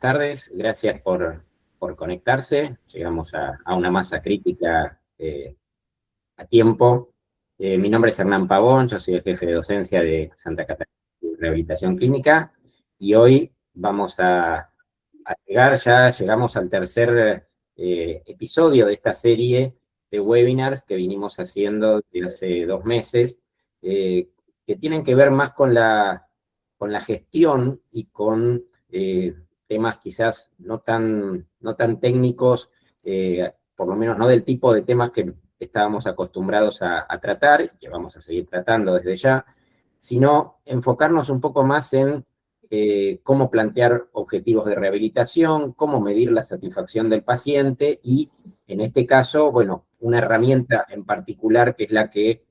tardes. Gracias por conectarse. Llegamos a una masa crítica a tiempo. Mi nombre es Hernán Pavón, yo soy el jefe de docencia de Santa Catarina de Rehabilitación Clínica, y hoy vamos a llegar, ya llegamos al tercer episodio de esta serie de webinars que vinimos haciendo desde hace 2 meses, que tienen que ver más con la gestión y con temas quizás no tan técnicos, por lo menos no del tipo de temas que estábamos acostumbrados a tratar, y que vamos a seguir tratando desde ya, sino enfocarnos un poco más en cómo plantear objetivos de rehabilitación, cómo medir la satisfacción del paciente y, en este caso, bueno, una herramienta en particular que es la que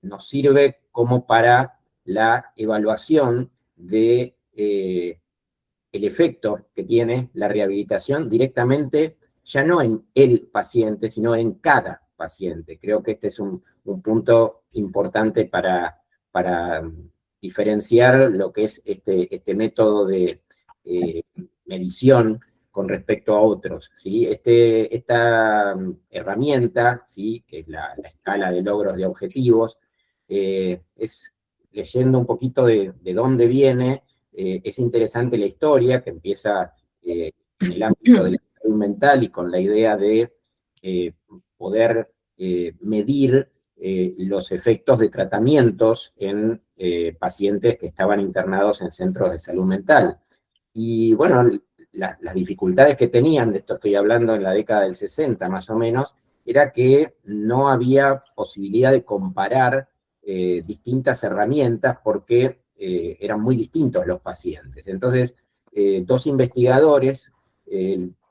nos sirve como para la evaluación de el efecto que tiene la rehabilitación directamente, ya no en el paciente, sino en cada paciente. Creo que este es un punto importante para diferenciar lo que es este método de medición con respecto a otros, ¿sí? Esta herramienta, ¿sí?, que es la escala de logros de objetivos, es, leyendo un poquito de dónde viene, es interesante la historia, que empieza en el ámbito de la salud mental y con la idea de poder medir los efectos de tratamientos en pacientes que estaban internados en centros de salud mental. Y bueno, las dificultades que tenían, de esto estoy hablando en la década del 60 más o menos, era que no había posibilidad de comparar distintas herramientas porque eran muy distintos los pacientes. Entonces, 2 investigadores,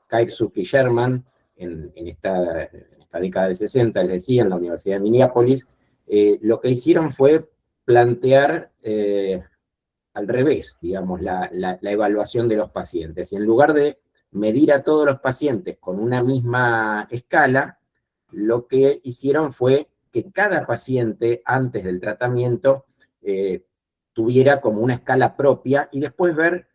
Kairzuk y Sherman, en esta década del 60, les decía, en la Universidad de Minneapolis, lo que hicieron fue plantear al revés, digamos, la evaluación de los pacientes. Y en lugar de medir a todos los pacientes con una misma escala, lo que hicieron fue que cada paciente antes del tratamiento tuviera como una escala propia y después ver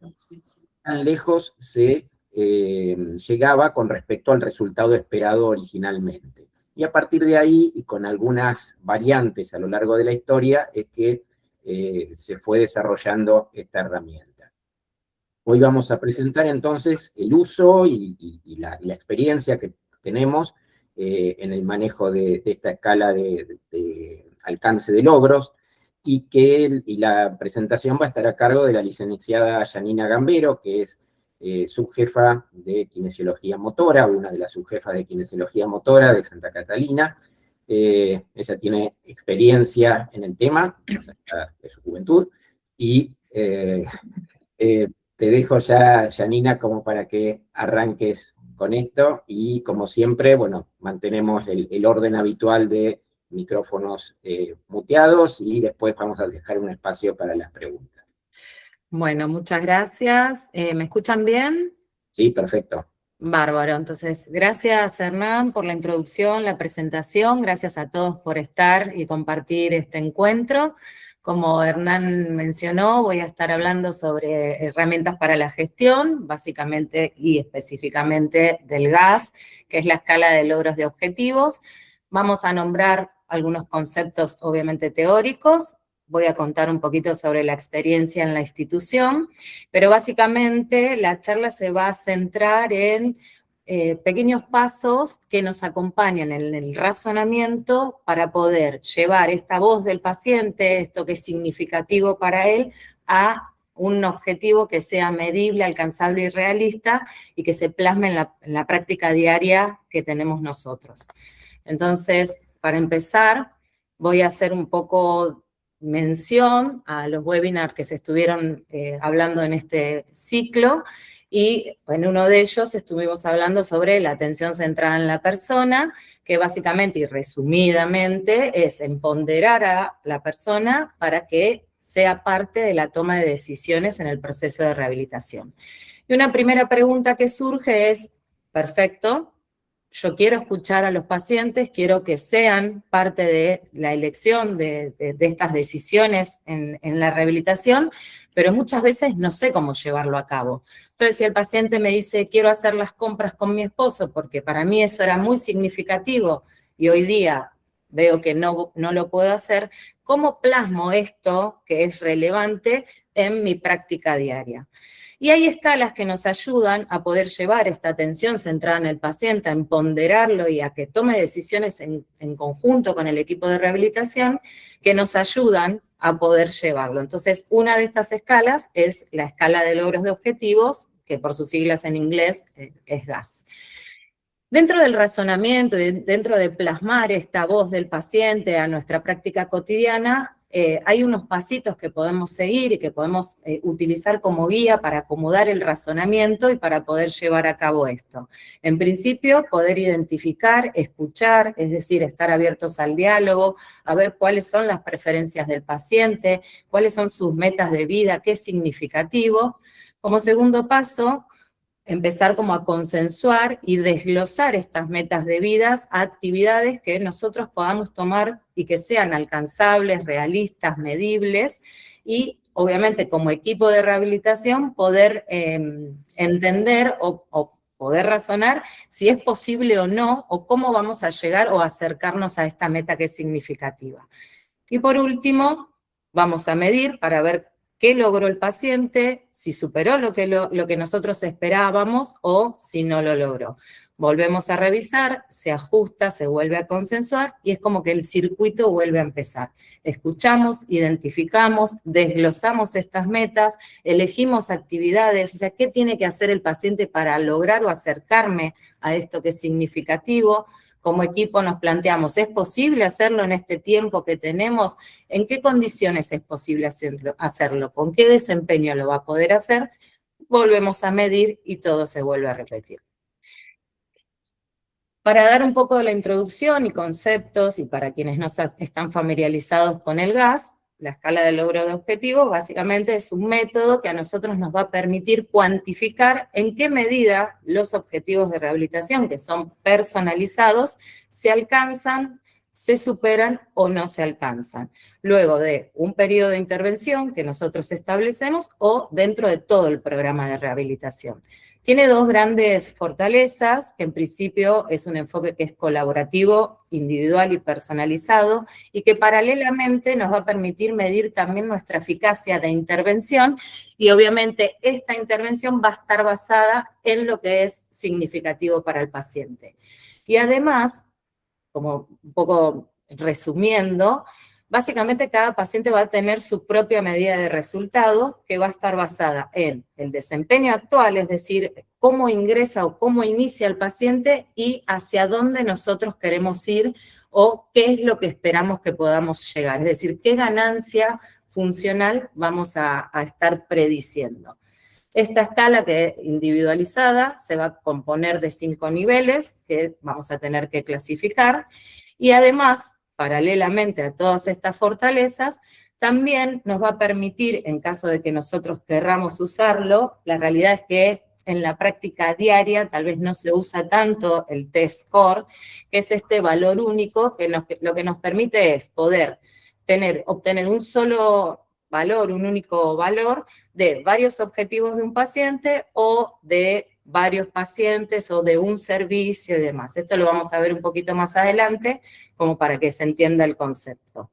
tan lejos se llegaba con respecto al resultado esperado originalmente. Y a partir de ahí, y con algunas variantes a lo largo de la historia, es que se fue desarrollando esta herramienta. Hoy vamos a presentar entonces el uso y la experiencia que tenemos en el manejo de esta escala de alcance de logros, y la presentación va a estar a cargo de la licenciada Janina Gambero, que es subjefa de Kinesiología Motora, una de las subjefas de Kinesiología Motora de Santa Catalina. Ella tiene experiencia en el tema, más allá de su juventud, y te dejo ya, Janina, como para que arranques con esto, y como siempre, bueno, mantenemos el orden habitual de micrófonos muteados, y después vamos a dejar un espacio para las preguntas. Bueno, muchas gracias. ¿Me escuchan bien? Sí, perfecto. Bárbaro. Entonces, gracias, Hernán, por la introducción, la presentación. Gracias a todos por estar y compartir este encuentro. Como Hernán mencionó, voy a estar hablando sobre herramientas para la gestión, básicamente y específicamente del GAS, que es la escala de logros de objetivos. Vamos a nombrar algunos conceptos obviamente teóricos. Voy a contar un poquito sobre la experiencia en la institución, pero básicamente la charla se va a centrar en pequeños pasos que nos acompañan en el razonamiento para poder llevar esta voz del paciente, esto que es significativo para él, a un objetivo que sea medible, alcanzable y realista, y que se plasme en la práctica diaria que tenemos nosotros. Entonces, para empezar, voy a hacer un poco mención a los webinars que se estuvieron hablando en este ciclo, y en uno de ellos estuvimos hablando sobre la atención centrada en la persona, que básicamente y resumidamente es empoderar a la persona para que sea parte de la toma de decisiones en el proceso de rehabilitación. Y una primera pregunta que surge es, perfecto, yo quiero escuchar a los pacientes, quiero que sean parte de la elección de estas decisiones en la rehabilitación, pero muchas veces no sé cómo llevarlo a cabo. Entonces, si el paciente me dice, quiero hacer las compras con mi esposo, porque para mí eso era muy significativo, y hoy día veo que no lo puedo hacer, ¿cómo plasmo esto que es relevante en mi práctica diaria? Y hay escalas que nos ayudan a poder llevar esta atención centrada en el paciente, a empoderarlo y a que tome decisiones en conjunto con el equipo de rehabilitación que nos ayudan a poder llevarlo. Entonces, una de estas escalas es la escala de logros de objetivos, que por sus siglas en inglés es GAS. Dentro del razonamiento y dentro de plasmar esta voz del paciente a nuestra práctica cotidiana, hay unos pasitos que podemos seguir y que podemos utilizar como guía para acomodar el razonamiento y para poder llevar a cabo esto. En principio, poder identificar, escuchar, es decir, estar abiertos al diálogo, a ver cuáles son las preferencias del paciente, cuáles son sus metas de vida, qué es significativo. Como segundo paso, empezar como a consensuar y desglosar estas metas de vidas a actividades que nosotros podamos tomar y que sean alcanzables, realistas, medibles, y obviamente como equipo de rehabilitación poder entender o poder razonar si es posible o no, o cómo vamos a llegar o acercarnos a esta meta que es significativa. Y por último, vamos a medir para ver qué logró el paciente, si superó lo que nosotros esperábamos o si no lo logró. Volvemos a revisar, se ajusta, se vuelve a consensuar y es como que el circuito vuelve a empezar. Escuchamos, identificamos, desglosamos estas metas, elegimos actividades, o sea, ¿qué tiene que hacer el paciente para lograr o acercarme a esto que es significativo? Como equipo nos planteamos, ¿es posible hacerlo en este tiempo que tenemos? ¿En qué condiciones es posible hacerlo? ¿Con qué desempeño lo va a poder hacer? Volvemos a medir y todo se vuelve a repetir. Para dar un poco de la introducción y conceptos, y para quienes no están familiarizados con el GAS, la escala de logro de objetivos básicamente es un método que a nosotros nos va a permitir cuantificar en qué medida los objetivos de rehabilitación, que son personalizados, se alcanzan, se superan o no se alcanzan, luego de un periodo de intervención que nosotros establecemos o dentro de todo el programa de rehabilitación. Tiene dos grandes fortalezas, que en principio es un enfoque que es colaborativo, individual y personalizado, y que paralelamente nos va a permitir medir también nuestra eficacia de intervención, y obviamente esta intervención va a estar basada en lo que es significativo para el paciente. Y además, como un poco resumiendo, básicamente cada paciente va a tener su propia medida de resultado que va a estar basada en el desempeño actual, es decir, cómo ingresa o cómo inicia el paciente y hacia dónde nosotros queremos ir o qué es lo que esperamos que podamos llegar, es decir, qué ganancia funcional vamos a estar prediciendo. Esta escala que es individualizada se va a componer de 5 niveles que vamos a tener que clasificar y además, paralelamente a todas estas fortalezas, también nos va a permitir, en caso de que nosotros querramos usarlo, la realidad es que en la práctica diaria tal vez no se usa tanto el T-Score, que es este valor único que lo que nos permite es poder obtener un solo valor, un único valor de varios objetivos de un paciente o de varios pacientes o de un servicio y demás. Esto lo vamos a ver un poquito más adelante, como para que se entienda el concepto.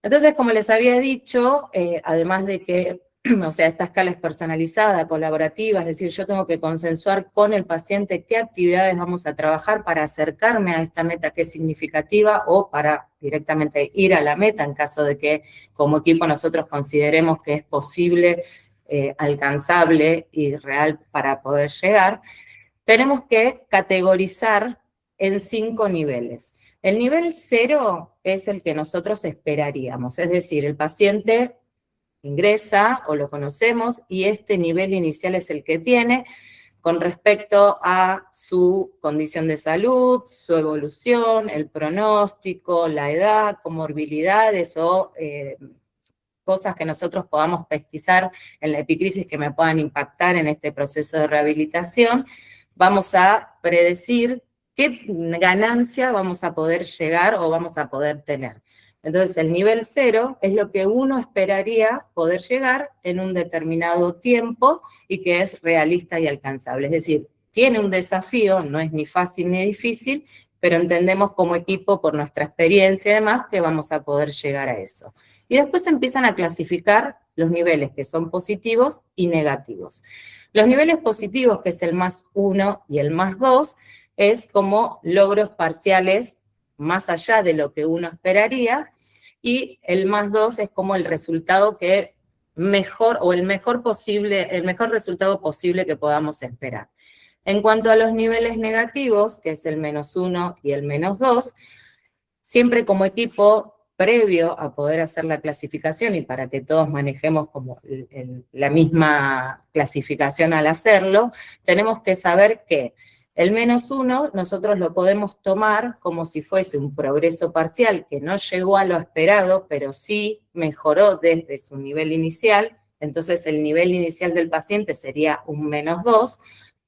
Entonces, como les había dicho, además de que, o sea, esta escala es personalizada, colaborativa, es decir, yo tengo que consensuar con el paciente qué actividades vamos a trabajar para acercarme a esta meta que es significativa o para directamente ir a la meta en caso de que como equipo nosotros consideremos que es posible, alcanzable y real para poder llegar. Tenemos que categorizar en 5 niveles. El nivel 0 es el que nosotros esperaríamos, es decir, el paciente ingresa o lo conocemos y este nivel inicial es el que tiene con respecto a su condición de salud, su evolución, el pronóstico, la edad, comorbilidades o cosas que nosotros podamos pesquisar en la epicrisis que me puedan impactar en este proceso de rehabilitación, vamos a predecir qué ganancia vamos a poder llegar o vamos a poder tener. Entonces, el nivel 0 es lo que uno esperaría poder llegar en un determinado tiempo y que es realista y alcanzable. Es decir, tiene un desafío, no es ni fácil ni difícil, pero entendemos como equipo, por nuestra experiencia y demás, que vamos a poder llegar a eso. Y después empiezan a clasificar los niveles que son positivos y negativos. Los niveles positivos, que es el +1 y el +2, es como logros parciales más allá de lo que uno esperaría, y el +2 es como el resultado que mejor, o el mejor resultado posible que podamos esperar. En cuanto a los niveles negativos, que es el -1 y el -2, siempre como equipo, previo a poder hacer la clasificación y para que todos manejemos como la misma clasificación al hacerlo, tenemos que saber que el -1 nosotros lo podemos tomar como si fuese un progreso parcial que no llegó a lo esperado, pero sí mejoró desde su nivel inicial. Entonces el nivel inicial del paciente sería un -2,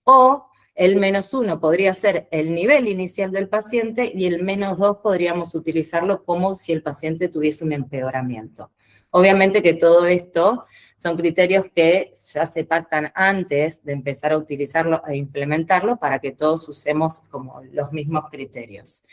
o el -1 podría ser el nivel inicial del paciente y el -2 podríamos utilizarlo como si el paciente tuviese un empeoramiento. Obviamente que todo esto son criterios que ya se pactan antes de empezar a utilizarlo e implementarlo para que todos usemos como los mismos criterios.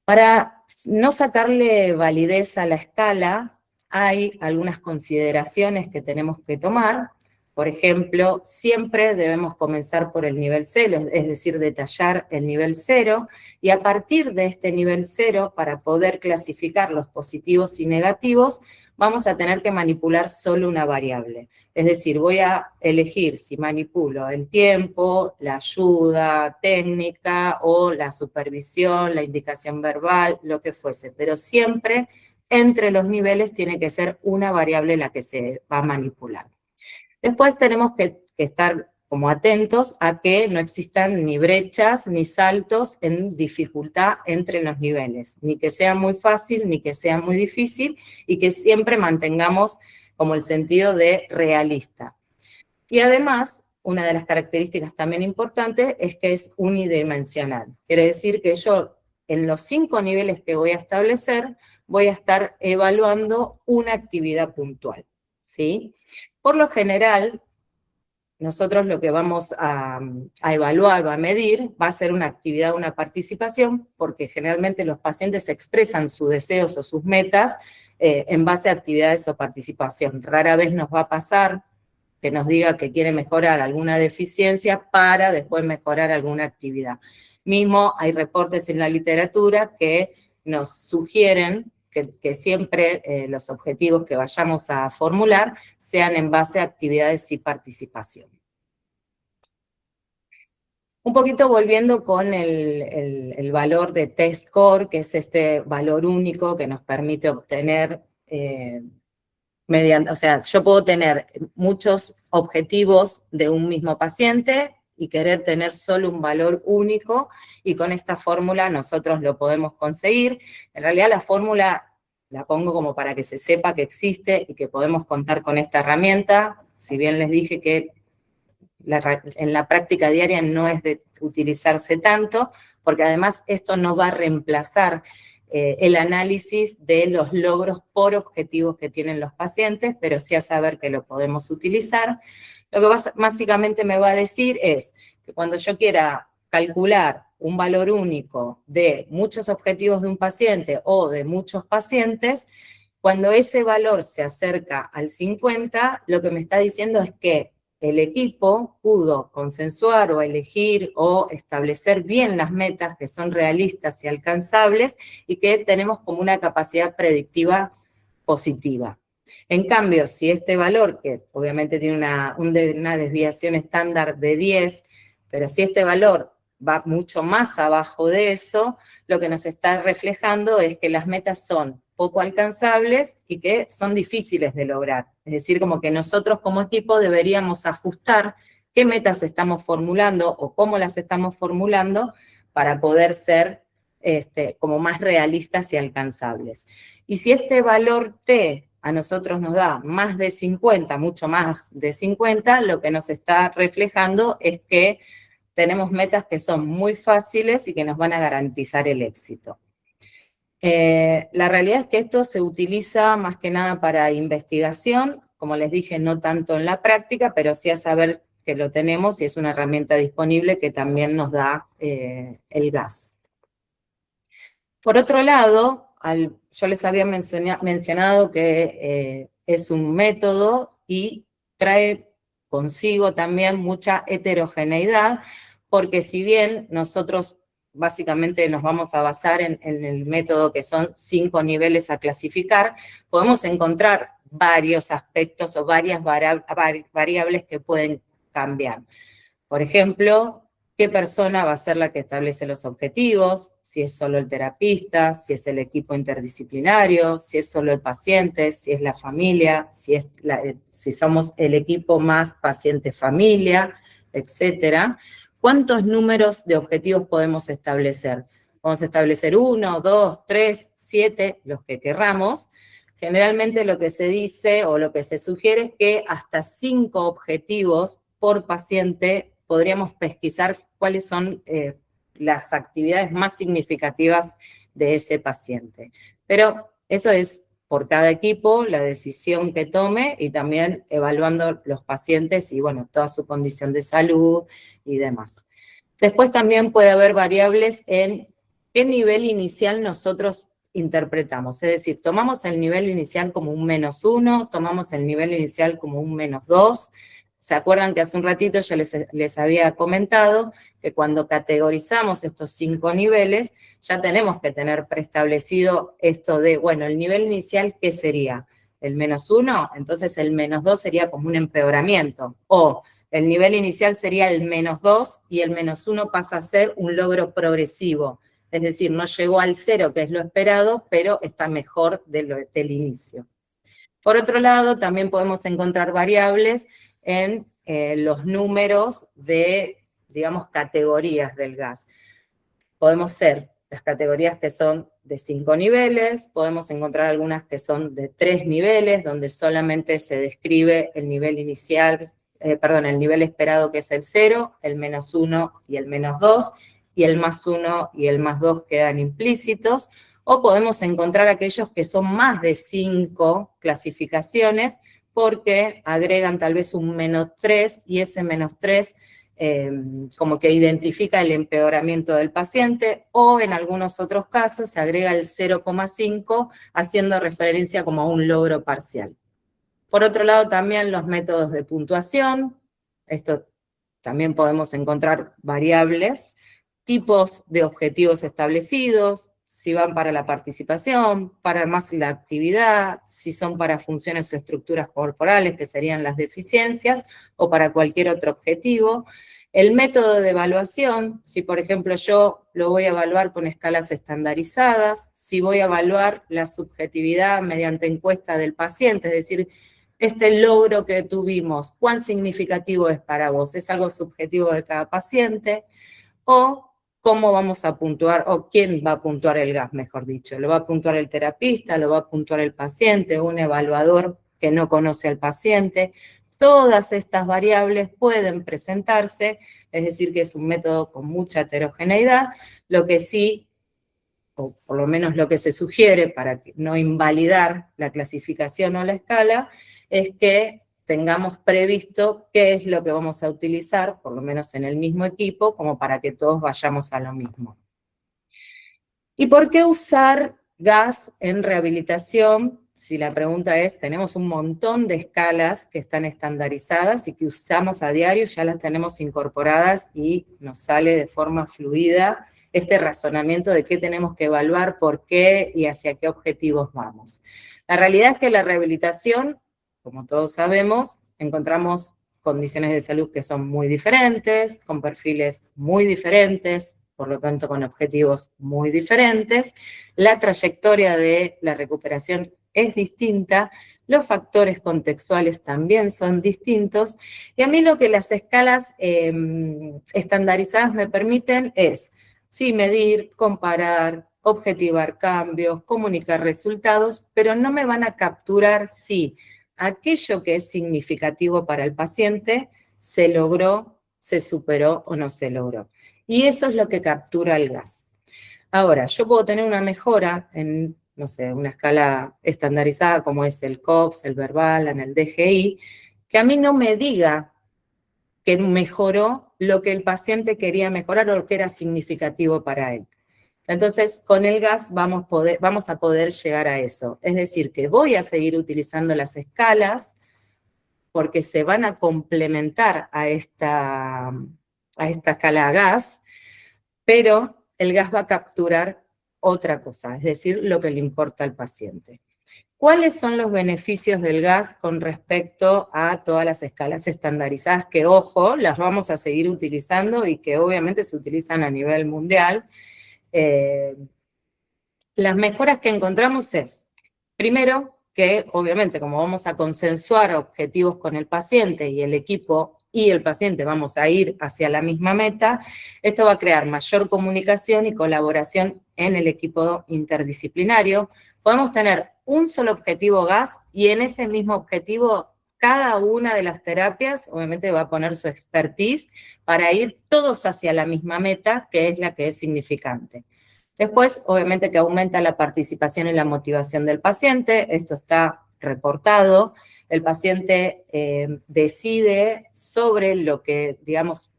Para no sacarle validez a la escala, hay algunas consideraciones que tenemos que tomar. Por ejemplo, siempre debemos comenzar por el nivel 0, es decir, detallar el nivel 0, y a partir de este nivel 0, para poder clasificar los positivos y negativos, vamos a tener que manipular solo una variable. Es decir, voy a elegir si manipulo el tiempo, la ayuda técnica o la supervisión, la indicación verbal, lo que fuese, pero siempre entre los niveles tiene que ser una variable la que se va a manipular. Después tenemos que estar como atentos a que no existan ni brechas ni saltos en dificultad entre los niveles, ni que sea muy fácil ni que sea muy difícil, y que siempre mantengamos como el sentido de realista. Y además, una de las características también importantes es que es unidimensional. Quiere decir que yo, en los 5 niveles que voy a establecer, voy a estar evaluando una actividad puntual, ¿sí? Por lo general, nosotros lo que vamos a evaluar, a medir, va a ser una actividad, una participación, porque generalmente los pacientes expresan sus deseos o sus metas en base a actividades o participación. Rara vez nos va a pasar que nos diga que quiere mejorar alguna deficiencia para después mejorar alguna actividad. Mismo hay reportes en la literatura que nos sugieren que siempre los objetivos que vayamos a formular sean en base a actividades y participación. Un poquito volviendo con el valor de T-Score, que es este valor único que nos permite obtener mediante, o sea, yo puedo tener muchos objetivos de un mismo paciente y querer tener solo un valor único, y con esta fórmula nosotros lo podemos conseguir. En realidad la fórmula la pongo como para que se sepa que existe y que podemos contar con esta herramienta, si bien les dije que en la práctica diaria no es de utilizarse tanto, porque además esto no va a reemplazar el análisis de los logros por objetivos que tienen los pacientes, pero sí a saber que lo podemos utilizar. Lo que básicamente me va a decir es que cuando yo quiera calcular un valor único de muchos objetivos de un paciente o de muchos pacientes, cuando ese valor se acerca al 50, lo que me está diciendo es que el equipo pudo consensuar o elegir o establecer bien las metas que son realistas y alcanzables, y que tenemos como una capacidad predictiva positiva. En cambio, si este valor, que obviamente tiene una desviación estándar de 10, pero si este valor va mucho más abajo de eso, lo que nos está reflejando es que las metas son poco alcanzables y que son difíciles de lograr. Es decir, como que nosotros como equipo deberíamos ajustar qué metas estamos formulando o cómo las estamos formulando para poder ser como más realistas y alcanzables. Y si este valor T a nosotros nos da más de 50, mucho más de 50, lo que nos está reflejando es que tenemos metas que son muy fáciles y que nos van a garantizar el éxito. La realidad es que esto se utiliza más que nada para investigación, como les dije, no tanto en la práctica, pero sí a saber que lo tenemos y es una herramienta disponible que también nos da el gas. Por otro lado, yo les había mencionado que es un método y trae consigo también mucha heterogeneidad, porque si bien nosotros básicamente nos vamos a basar en el método que son 5 niveles a clasificar, podemos encontrar varios aspectos o varias variables que pueden cambiar. Por ejemplo, ¿qué persona va a ser la que establece los objetivos? Si es solo el terapista, si es el equipo interdisciplinario, si es solo el paciente, si es la familia, si somos el equipo más paciente-familia, etcétera. ¿Cuántos números de objetivos podemos establecer? Podemos establecer 1, 2, 3, 7, los que querramos. Generalmente lo que se dice o lo que se sugiere es que hasta 5 objetivos por paciente podríamos pesquisar cuáles son las actividades más significativas de ese paciente. Pero eso es por cada equipo, la decisión que tome y también evaluando los pacientes y, bueno, toda su condición de salud y demás. Después también puede haber variables en qué nivel inicial nosotros interpretamos. Es decir, tomamos el nivel inicial como un -1, tomamos el nivel inicial como un -2. ¿Se acuerdan que hace un ratito yo les había comentado que cuando categorizamos estos 5 niveles, ya tenemos que tener preestablecido esto de, bueno, el nivel inicial, ¿qué sería? ¿El -1? Entonces el -2 sería como un empeoramiento. O el nivel inicial sería el -2 y el -1 pasa a ser un logro progresivo. Es decir, no llegó al 0, que es lo esperado, pero está mejor del inicio. Por otro lado, también podemos encontrar variables en los números de, digamos, categorías del gas. Podemos ser las categorías que son de 5 niveles, podemos encontrar algunas que son de 3 niveles, donde solamente se describe el nivel inicial, el nivel esperado que es el 0, el -1 y el -2, y el +1 y el +2 quedan implícitos, o podemos encontrar aquellos que son más de 5 clasificaciones, porque agregan tal vez un -3, y ese -3 como que identifica el empeoramiento del paciente, o en algunos otros casos se agrega el 0,5, haciendo referencia como a un logro parcial. Por otro lado, también los métodos de puntuación, esto también podemos encontrar variables, tipos de objetivos establecidos, si van para la participación, para más la actividad, si son para funciones o estructuras corporales, que serían las deficiencias, o para cualquier otro objetivo. El método de evaluación, si por ejemplo yo lo voy a evaluar con escalas estandarizadas, si voy a evaluar la subjetividad mediante encuesta del paciente, es decir, este logro que tuvimos, ¿cuán significativo es para vos? ¿Es algo subjetivo de cada paciente? O cómo vamos a puntuar, o quién va a puntuar el gas, mejor dicho. ¿Lo va a puntuar el terapista? ¿Lo va a puntuar el paciente? ¿Un evaluador que no conoce al paciente? Todas estas variables pueden presentarse, es decir, que es un método con mucha heterogeneidad, lo que sí, o por lo menos lo que se sugiere para no invalidar la clasificación o la escala, es que tengamos previsto qué es lo que vamos a utilizar, por lo menos en el mismo equipo, como para que todos vayamos a lo mismo. ¿Y por qué usar gas en rehabilitación? Si la pregunta es, tenemos un montón de escalas que están estandarizadas y que usamos a diario, ya las tenemos incorporadas y nos sale de forma fluida este razonamiento de qué tenemos que evaluar, por qué y hacia qué objetivos vamos. La realidad es que la rehabilitación, como todos sabemos, encontramos condiciones de salud que son muy diferentes, con perfiles muy diferentes, por lo tanto con objetivos muy diferentes. La trayectoria de la recuperación es distinta, los factores contextuales también son distintos, y a mí lo que las escalas estandarizadas me permiten es, sí, medir, comparar, objetivar cambios, comunicar resultados, pero no me van a capturar si aquello que es significativo para el paciente se logró se superó o no se logró. Y eso es lo que captura el gas. Ahora, yo puedo tener una mejora en, no sé, una escala estandarizada como es el COPS, el verbal, en el DGI, que a mí no me diga que mejoró lo que el paciente quería mejorar o lo que era significativo para él. Entonces, con el gas vamos a poder llegar a eso. Es decir, que voy a seguir utilizando las escalas porque se van a complementar a esta escala gas, pero el gas va a capturar otra cosa, es decir, lo que le importa al paciente. ¿Cuáles son los beneficios del gas con respecto a todas las escalas estandarizadas que, ojo, las vamos a seguir utilizando y que obviamente se utilizan a nivel mundial? Las mejoras que encontramos es, primero, que obviamente como vamos a consensuar objetivos con el paciente y el equipo y el paciente vamos a ir hacia la misma meta, esto va a crear mayor comunicación y colaboración en el equipo interdisciplinario. Podemos tener un solo objetivo gas y en ese mismo objetivo cada una de las terapias obviamente va a poner su expertise para ir todos hacia la misma meta, que es la que es significante. Después, obviamente que aumenta la participación y la motivación del paciente, esto está reportado, el paciente decide sobre lo que, digamos,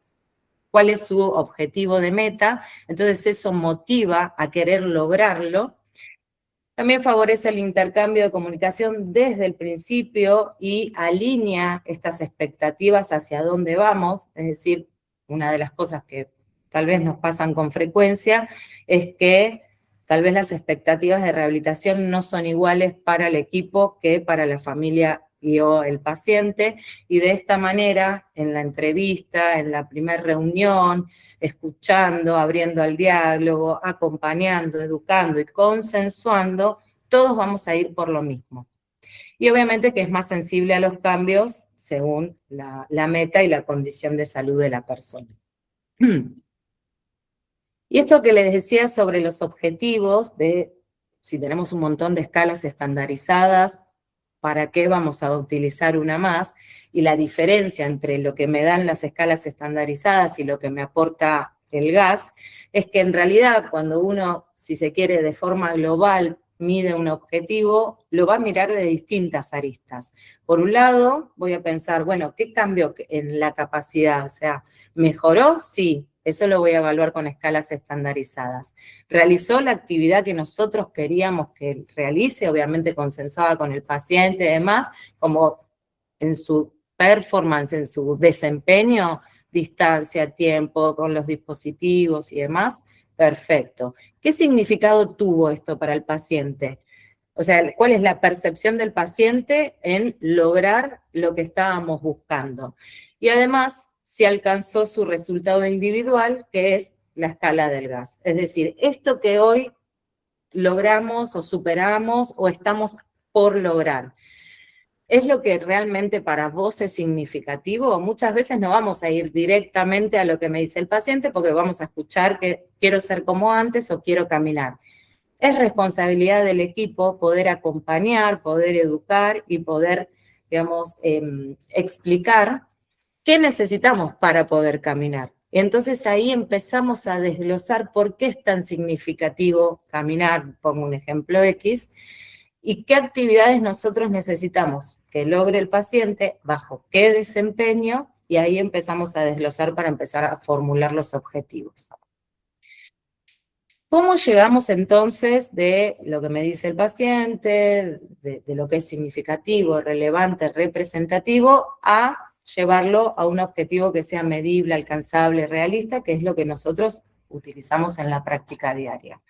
cuál es su objetivo de meta, entonces eso motiva a querer lograrlo. También favorece el intercambio de comunicación desde el principio y alinea estas expectativas hacia dónde vamos, es decir, una de las cosas que tal vez nos pasan con frecuencia es que tal vez las expectativas de rehabilitación no son iguales para el equipo que para la familia y o el paciente, y de esta manera, en la entrevista, en la primera reunión, escuchando, abriendo al diálogo, acompañando, educando y consensuando, todos vamos a ir por lo mismo. Y obviamente que es más sensible a los cambios según la meta y la condición de salud de la persona. Y esto que les decía sobre los objetivos, de si tenemos un montón de escalas estandarizadas, ¿para qué vamos a utilizar una más? Y la diferencia entre lo que me dan las escalas estandarizadas y lo que me aporta el gas, es que en realidad cuando uno, si se quiere, de forma global, mide un objetivo, lo va a mirar de distintas aristas. Por un lado, voy a pensar, bueno, ¿qué cambió en la capacidad? O sea, ¿mejoró? Sí. Eso lo voy a evaluar con escalas estandarizadas. ¿Realizó la actividad que nosotros queríamos que realice? Obviamente consensuada con el paciente y demás, como en su performance, en su desempeño, distancia, tiempo, con los dispositivos y demás. Perfecto. ¿Qué significado tuvo esto para el paciente? O sea, ¿cuál es la percepción del paciente en lograr lo que estábamos buscando? Y además, si alcanzó su resultado individual, que es la escala del gas. Es decir, esto que hoy logramos o superamos o estamos por lograr, ¿es lo que realmente para vos es significativo? Muchas veces no vamos a ir directamente a lo que me dice el paciente porque vamos a escuchar que quiero ser como antes o quiero caminar. Es responsabilidad del equipo poder acompañar, poder educar y poder, digamos, explicar ¿qué necesitamos para poder caminar? Y entonces ahí empezamos a desglosar por qué es tan significativo caminar, pongo un ejemplo X, y qué actividades nosotros necesitamos que logre el paciente, bajo qué desempeño, y ahí empezamos a desglosar para empezar a formular los objetivos. ¿Cómo llegamos entonces de lo que me dice el paciente, de lo que es significativo, relevante, representativo, a llevarlo a un objetivo que sea medible, alcanzable, realista, que es lo que nosotros utilizamos en la práctica diaria?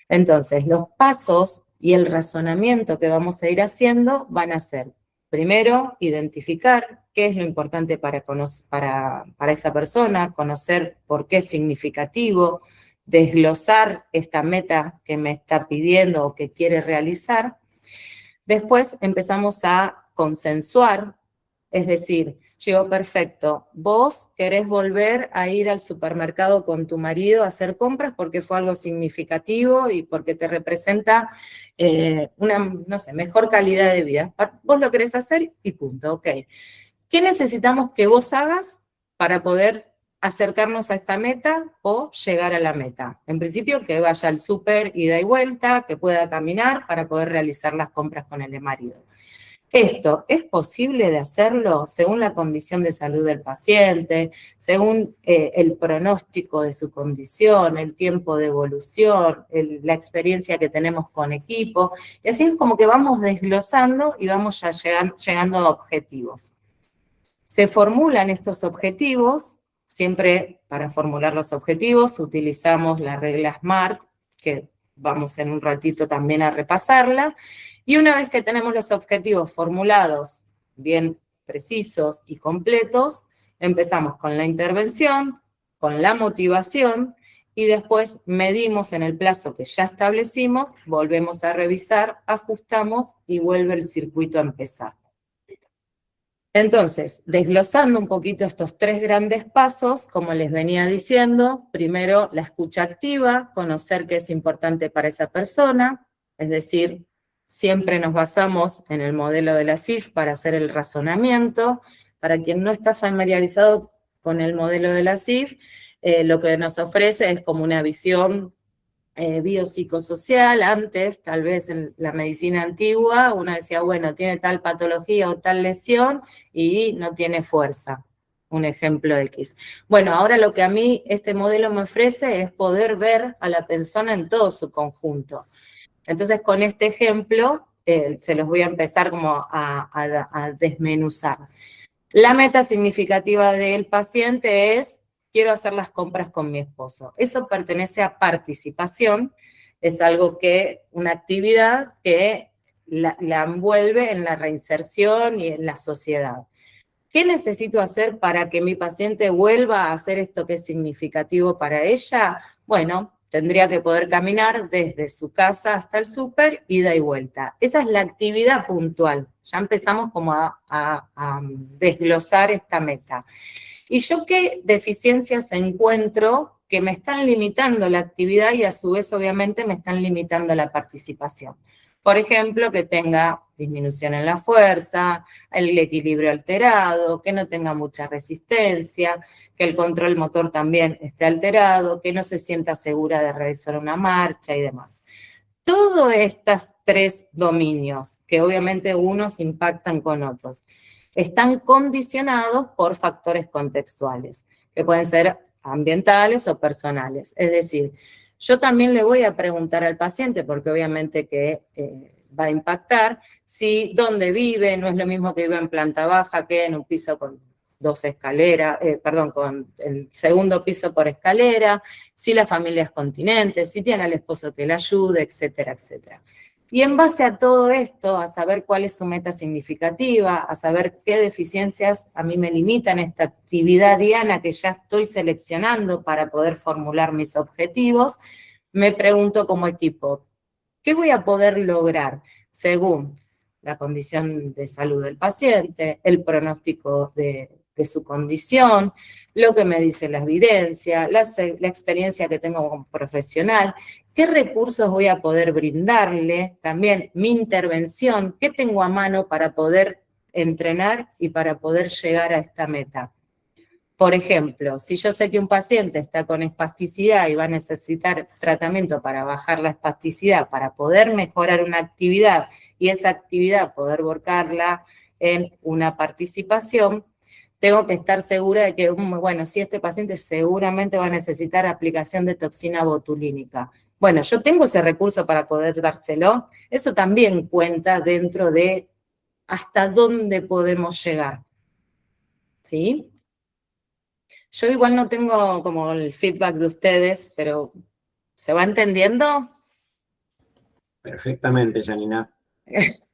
Entonces, los pasos y el razonamiento que vamos a ir haciendo van a ser, primero, identificar qué es lo importante para esa persona, conocer por qué es significativo, desglosar esta meta que me está pidiendo o que quiere realizar. Después empezamos a consensuar, es decir, yo, perfecto, vos querés volver a ir al supermercado con tu marido a hacer compras porque fue algo significativo y porque te representa una, no sé, mejor calidad de vida. Vos lo querés hacer y punto, ok. ¿Qué necesitamos que vos hagas para poder acercarnos a esta meta o llegar a la meta. En principio, que vaya al súper ida y vuelta, que pueda caminar para poder realizar las compras con el marido. Esto, ¿es posible de hacerlo según la condición de salud del paciente, según el pronóstico de su condición, el tiempo de evolución, la experiencia que tenemos con equipo? Y así es como que vamos desglosando y vamos ya llegando a objetivos. Se formulan estos objetivos, siempre para formular los objetivos utilizamos la regla SMART, que vamos en un ratito también a repasarla, y una vez que tenemos los objetivos formulados, bien precisos y completos, empezamos con la intervención, con la motivación, y después medimos en el plazo que ya establecimos, volvemos a revisar, ajustamos y vuelve el circuito a empezar. Entonces, desglosando un poquito estos 3 grandes pasos, como les venía diciendo, primero la escucha activa, conocer qué es importante para esa persona, es decir, siempre nos basamos en el modelo de la CIF para hacer el razonamiento. Para quien no está familiarizado con el modelo de la CIF, lo que nos ofrece es como una visión biopsicosocial. Antes, tal vez en la medicina antigua, uno decía, bueno, tiene tal patología o tal lesión y no tiene fuerza. Un ejemplo X. Bueno, ahora lo que a mí este modelo me ofrece es poder ver a la persona en todo su conjunto. Entonces, con este ejemplo, se los voy a empezar como a desmenuzar. La meta significativa del paciente es: quiero hacer las compras con mi esposo. Eso pertenece a participación, es algo que, una actividad que la envuelve en la reinserción y en la sociedad. ¿Qué necesito hacer para que mi paciente vuelva a hacer esto que es significativo para ella? Bueno, tendría que poder caminar desde su casa hasta el súper, ida y vuelta. Esa es la actividad puntual. Ya empezamos como a desglosar esta meta. ¿Y yo qué deficiencias encuentro que me están limitando la actividad y a su vez obviamente me están limitando la participación? Por ejemplo, que tenga disminución en la fuerza, el equilibrio alterado, que no tenga mucha resistencia, que el control motor también esté alterado, que no se sienta segura de realizar una marcha y demás. Todos estos 3 dominios, que obviamente unos impactan con otros, están condicionados por factores contextuales, que pueden ser ambientales o personales. Es decir, yo también le voy a preguntar al paciente, porque obviamente que va a impactar, si dónde vive, no es lo mismo que vive en planta baja que en un piso con 2 escaleras, con el segundo piso por escalera, si la familia es continente, si tiene al esposo que le ayude, etcétera, etcétera. Y en base a todo esto, a saber cuál es su meta significativa, a saber qué deficiencias a mí me limitan esta actividad diana que ya estoy seleccionando para poder formular mis objetivos, me pregunto como equipo, ¿qué voy a poder lograr según la condición de salud del paciente, el pronóstico de su condición, lo que me dice la evidencia, la experiencia que tengo como profesional? ¿Qué recursos voy a poder brindarle? También mi intervención, ¿qué tengo a mano para poder entrenar y para poder llegar a esta meta? Por ejemplo, si yo sé que un paciente está con espasticidad y va a necesitar tratamiento para bajar la espasticidad, para poder mejorar una actividad y esa actividad poder volcarla en una participación, tengo que estar segura de que, bueno, si este paciente seguramente va a necesitar aplicación de toxina botulínica. Bueno, yo tengo ese recurso para poder dárselo. Eso también cuenta dentro de hasta dónde podemos llegar. ¿Sí? Yo igual no tengo como el feedback de ustedes, pero ¿se va entendiendo? Perfectamente, Janina.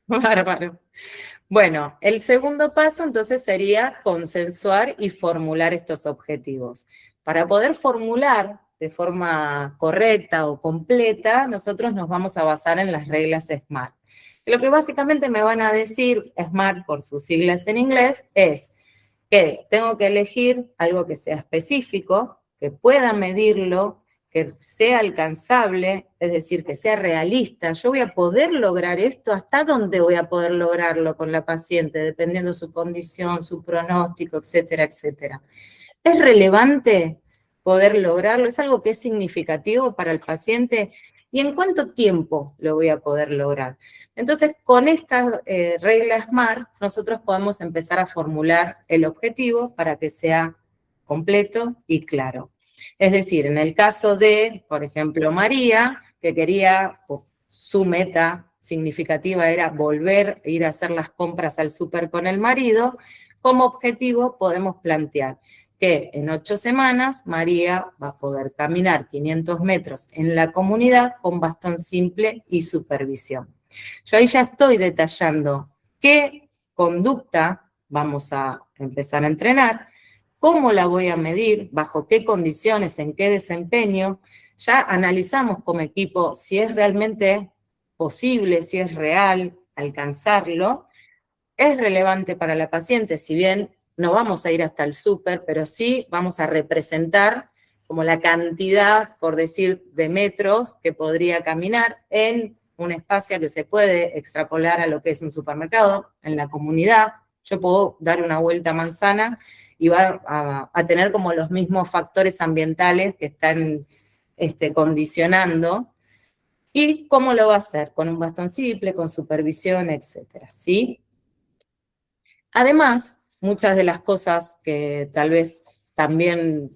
Bárbaro. Bueno, el segundo paso entonces sería consensuar y formular estos objetivos. Para poder formular de forma correcta o completa, nosotros nos vamos a basar en las reglas SMART. Lo que básicamente me van a decir, SMART por sus siglas en inglés, es que tengo que elegir algo que sea específico, que pueda medirlo, que sea alcanzable, es decir, que sea realista. Yo voy a poder lograr esto, ¿hasta dónde voy a poder lograrlo con la paciente? Dependiendo su condición, su pronóstico, etcétera, etcétera. ¿Es relevante poder lograrlo? ¿Es algo que es significativo para el paciente? ¿Y en cuánto tiempo lo voy a poder lograr? Entonces, con esta regla SMART, nosotros podemos empezar a formular el objetivo para que sea completo y claro. Es decir, en el caso de, por ejemplo, María, que quería, su meta significativa era volver a ir a hacer las compras al súper con el marido, como objetivo podemos plantear que en 8 semanas María va a poder caminar 500 metros en la comunidad con bastón simple y supervisión. Yo ahí ya estoy detallando qué conducta vamos a empezar a entrenar, cómo la voy a medir, bajo qué condiciones, en qué desempeño. Ya analizamos como equipo si es realmente posible, si es real alcanzarlo. Es relevante para la paciente, si bien no vamos a ir hasta el súper, pero sí vamos a representar como la cantidad, por decir, de metros que podría caminar en un espacio que se puede extrapolar a lo que es un supermercado, en la comunidad. Yo puedo dar una vuelta a manzana y va a tener como los mismos factores ambientales que están condicionando. ¿Y cómo lo va a hacer? Con un bastón simple, con supervisión, etcétera, ¿sí? Además, muchas de las cosas que tal vez también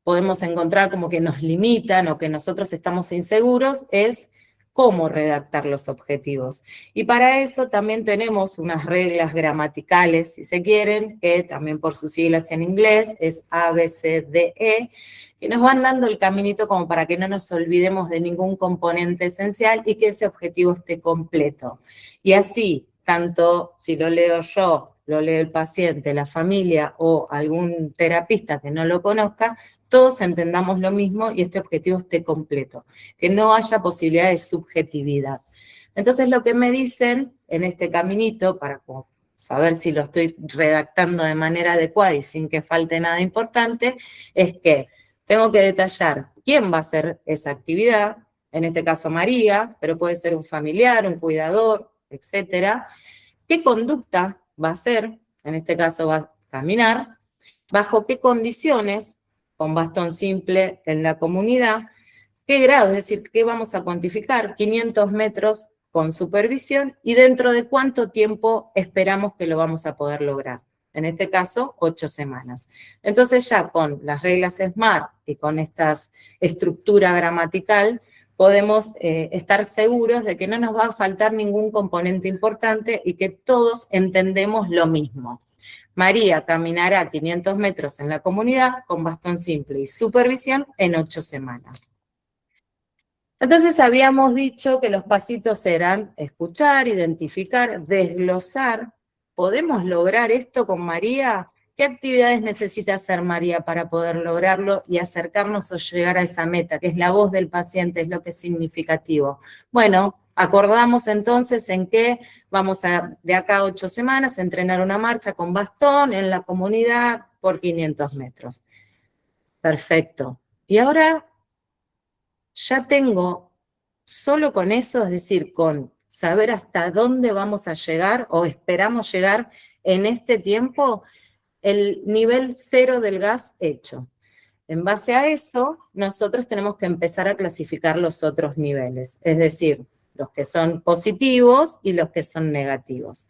podemos encontrar como que nos limitan o que nosotros estamos inseguros es cómo redactar los objetivos. Y para eso también tenemos unas reglas gramaticales, si se quieren, que también por sus siglas en inglés es ABCDE, que nos van dando el caminito como para que no nos olvidemos de ningún componente esencial y que ese objetivo esté completo. Y así, tanto si lo leo yo, lo lee el paciente, la familia o algún terapista que no lo conozca, todos entendamos lo mismo y este objetivo esté completo, que no haya posibilidad de subjetividad. Entonces lo que me dicen en este caminito, para saber si lo estoy redactando de manera adecuada y sin que falte nada importante, es que tengo que detallar quién va a hacer esa actividad, en este caso María, pero puede ser un familiar, un cuidador, etcétera. ¿Qué conducta va a hacer? En este caso va a caminar. ¿Bajo qué condiciones? Con bastón simple en la comunidad. ¿Qué grado? Es decir, ¿qué vamos a cuantificar? 500 metros con supervisión y dentro de cuánto tiempo esperamos que lo vamos a poder lograr. En este caso, 8 semanas. Entonces ya con las reglas SMART y con esta estructura gramatical, podemos estar seguros de que no nos va a faltar ningún componente importante y que todos entendemos lo mismo. María caminará 500 metros en la comunidad con bastón simple y supervisión en 8 semanas. Entonces habíamos dicho que los pasitos eran escuchar, identificar, desglosar. ¿Podemos lograr esto con María? ¿Qué actividades necesita hacer María para poder lograrlo y acercarnos o llegar a esa meta, que es la voz del paciente, es lo que es significativo? Bueno, acordamos entonces en que vamos a, de acá a 8 semanas, a entrenar una marcha con bastón en la comunidad por 500 metros. Perfecto. Y ahora ya tengo, solo con eso, es decir, con saber hasta dónde vamos a llegar o esperamos llegar en este tiempo, el nivel 0 del gas hecho. En base a eso, nosotros tenemos que empezar a clasificar los otros niveles, es decir, los que son positivos y los que son negativos.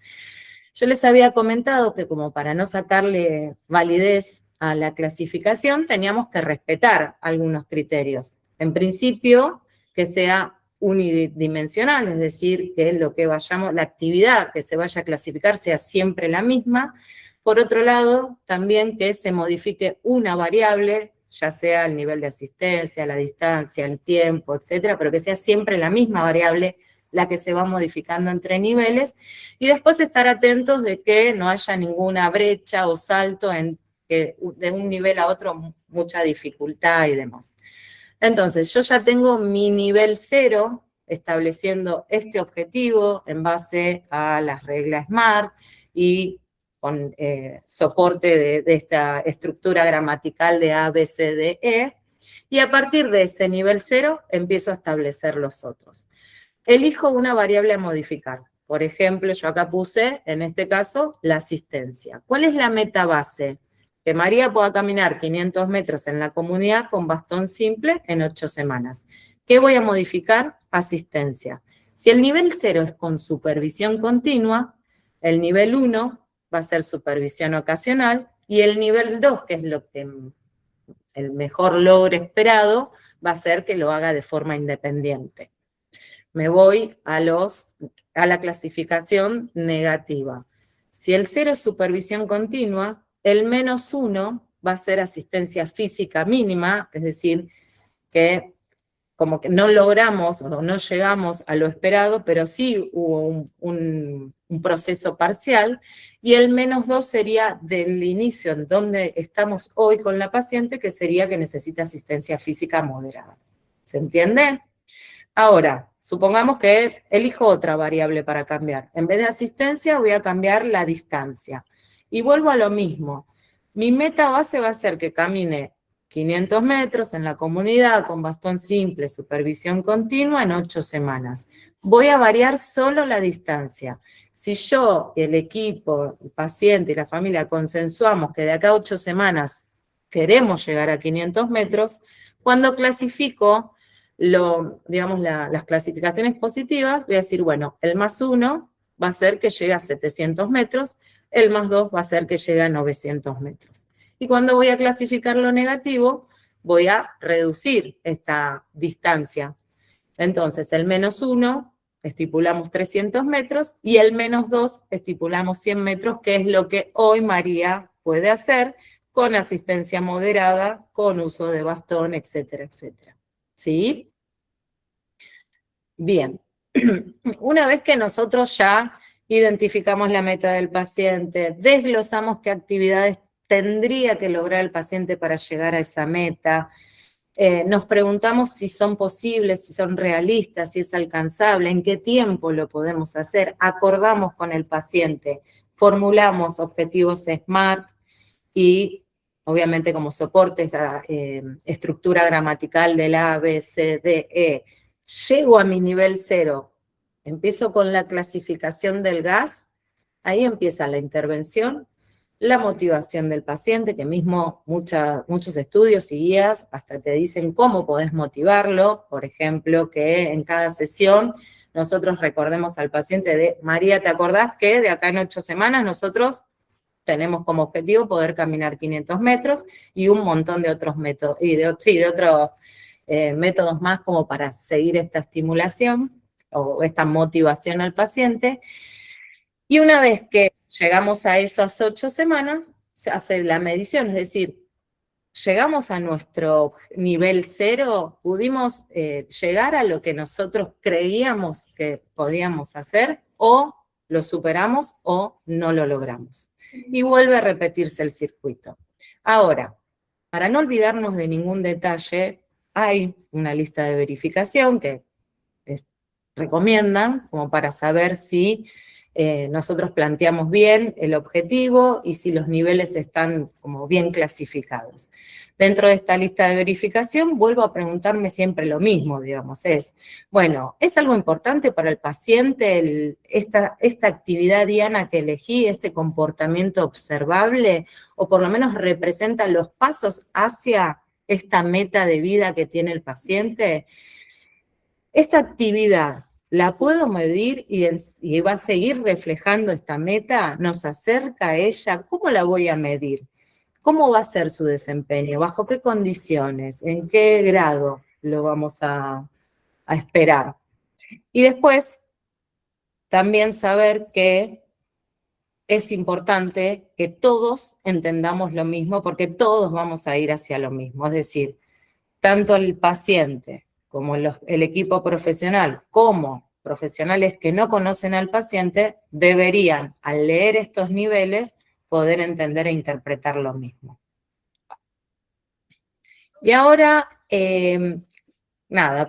Yo les había comentado que como para no sacarle validez a la clasificación, teníamos que respetar algunos criterios. En principio, que sea unidimensional, es decir, que lo que vayamos, la actividad que se vaya a clasificar sea siempre la misma. Por otro lado, también que se modifique una variable, ya sea el nivel de asistencia, la distancia, el tiempo, etcétera, pero que sea siempre la misma variable la que se va modificando entre niveles, y después estar atentos de que no haya ninguna brecha o salto de un nivel a otro, mucha dificultad y demás. Entonces, yo ya tengo mi nivel 0, estableciendo este objetivo en base a las reglas SMART y con soporte de esta estructura gramatical de A, B, C, D, E, y a partir de ese nivel 0 empiezo a establecer los otros. Elijo una variable a modificar. Por ejemplo, yo acá puse, en este caso, la asistencia. ¿Cuál es la meta base? que María pueda caminar 500 metros en la comunidad con bastón simple en 8 semanas. ¿Qué voy a modificar? Asistencia. Si el nivel 0 es con supervisión continua, el nivel 1 va a ser supervisión ocasional y el nivel 2, que es lo que el mejor logro esperado, va a ser que lo haga de forma independiente. Me voy a la clasificación negativa. Si el 0 es supervisión continua, el -1 va a ser asistencia física mínima, es decir, que como que no logramos o no llegamos a lo esperado, pero sí hubo un proceso parcial, y el -2 sería del inicio en donde estamos hoy con la paciente, que sería que necesita asistencia física moderada. ¿Se entiende? Ahora, supongamos que elijo otra variable para cambiar. En vez de asistencia voy a cambiar la distancia. Y vuelvo a lo mismo. Mi meta base va a ser que camine 500 metros en la comunidad con bastón simple, supervisión continua en 8 semanas. Voy a variar solo la distancia. Si yo, el equipo, el paciente y la familia consensuamos que de acá a 8 semanas queremos llegar a 500 metros, cuando clasifico las clasificaciones positivas, voy a decir, bueno, el +1 va a ser que llegue a 700 metros, el +2 va a ser que llegue a 900 metros. Y cuando voy a clasificar lo negativo, voy a reducir esta distancia. Entonces, el -1 estipulamos 300 metros y el -2 estipulamos 100 metros, que es lo que hoy María puede hacer con asistencia moderada, con uso de bastón, etcétera, etcétera. ¿Sí? Bien. Una vez que nosotros ya identificamos la meta del paciente, desglosamos qué actividades tendría que lograr el paciente para llegar a esa meta, nos preguntamos si son posibles, si son realistas, si es alcanzable, en qué tiempo lo podemos hacer, acordamos con el paciente, formulamos objetivos SMART y obviamente como soporte esta estructura gramatical del A, B, C, D, E. Llego a mi nivel 0, empiezo con la clasificación del GAS, ahí empieza la intervención, la motivación del paciente, que mismo muchos estudios y guías hasta te dicen cómo podés motivarlo, por ejemplo, que en cada sesión nosotros recordemos al paciente de, María, ¿te acordás que de acá en 8 semanas nosotros tenemos como objetivo poder caminar 500 metros y un montón de otros métodos, métodos más como para seguir esta estimulación o esta motivación al paciente? Y una vez que llegamos a esas 8 semanas, se hace la medición, es decir, llegamos a nuestro nivel 0, pudimos llegar a lo que nosotros creíamos que podíamos hacer, o lo superamos o no lo logramos. Y vuelve a repetirse el circuito. Ahora, para no olvidarnos de ningún detalle, hay una lista de verificación que recomiendan como para saber si nosotros planteamos bien el objetivo y si los niveles están como bien clasificados. Dentro de esta lista de verificación vuelvo a preguntarme siempre lo mismo, digamos, bueno, ¿es algo importante para el paciente esta actividad diana que elegí, este comportamiento observable, o por lo menos representa los pasos hacia esta meta de vida que tiene el paciente? Esta actividad, ¿la puedo medir y va a seguir reflejando esta meta? ¿Nos acerca a ella? ¿Cómo la voy a medir? ¿Cómo va a ser su desempeño? ¿Bajo qué condiciones? ¿En qué grado lo vamos a esperar? Y después, también saber que es importante que todos entendamos lo mismo, porque todos vamos a ir hacia lo mismo. Es decir, tanto el paciente como el equipo profesional, como profesionales que no conocen al paciente, deberían, al leer estos niveles, poder entender e interpretar lo mismo. Y ahora,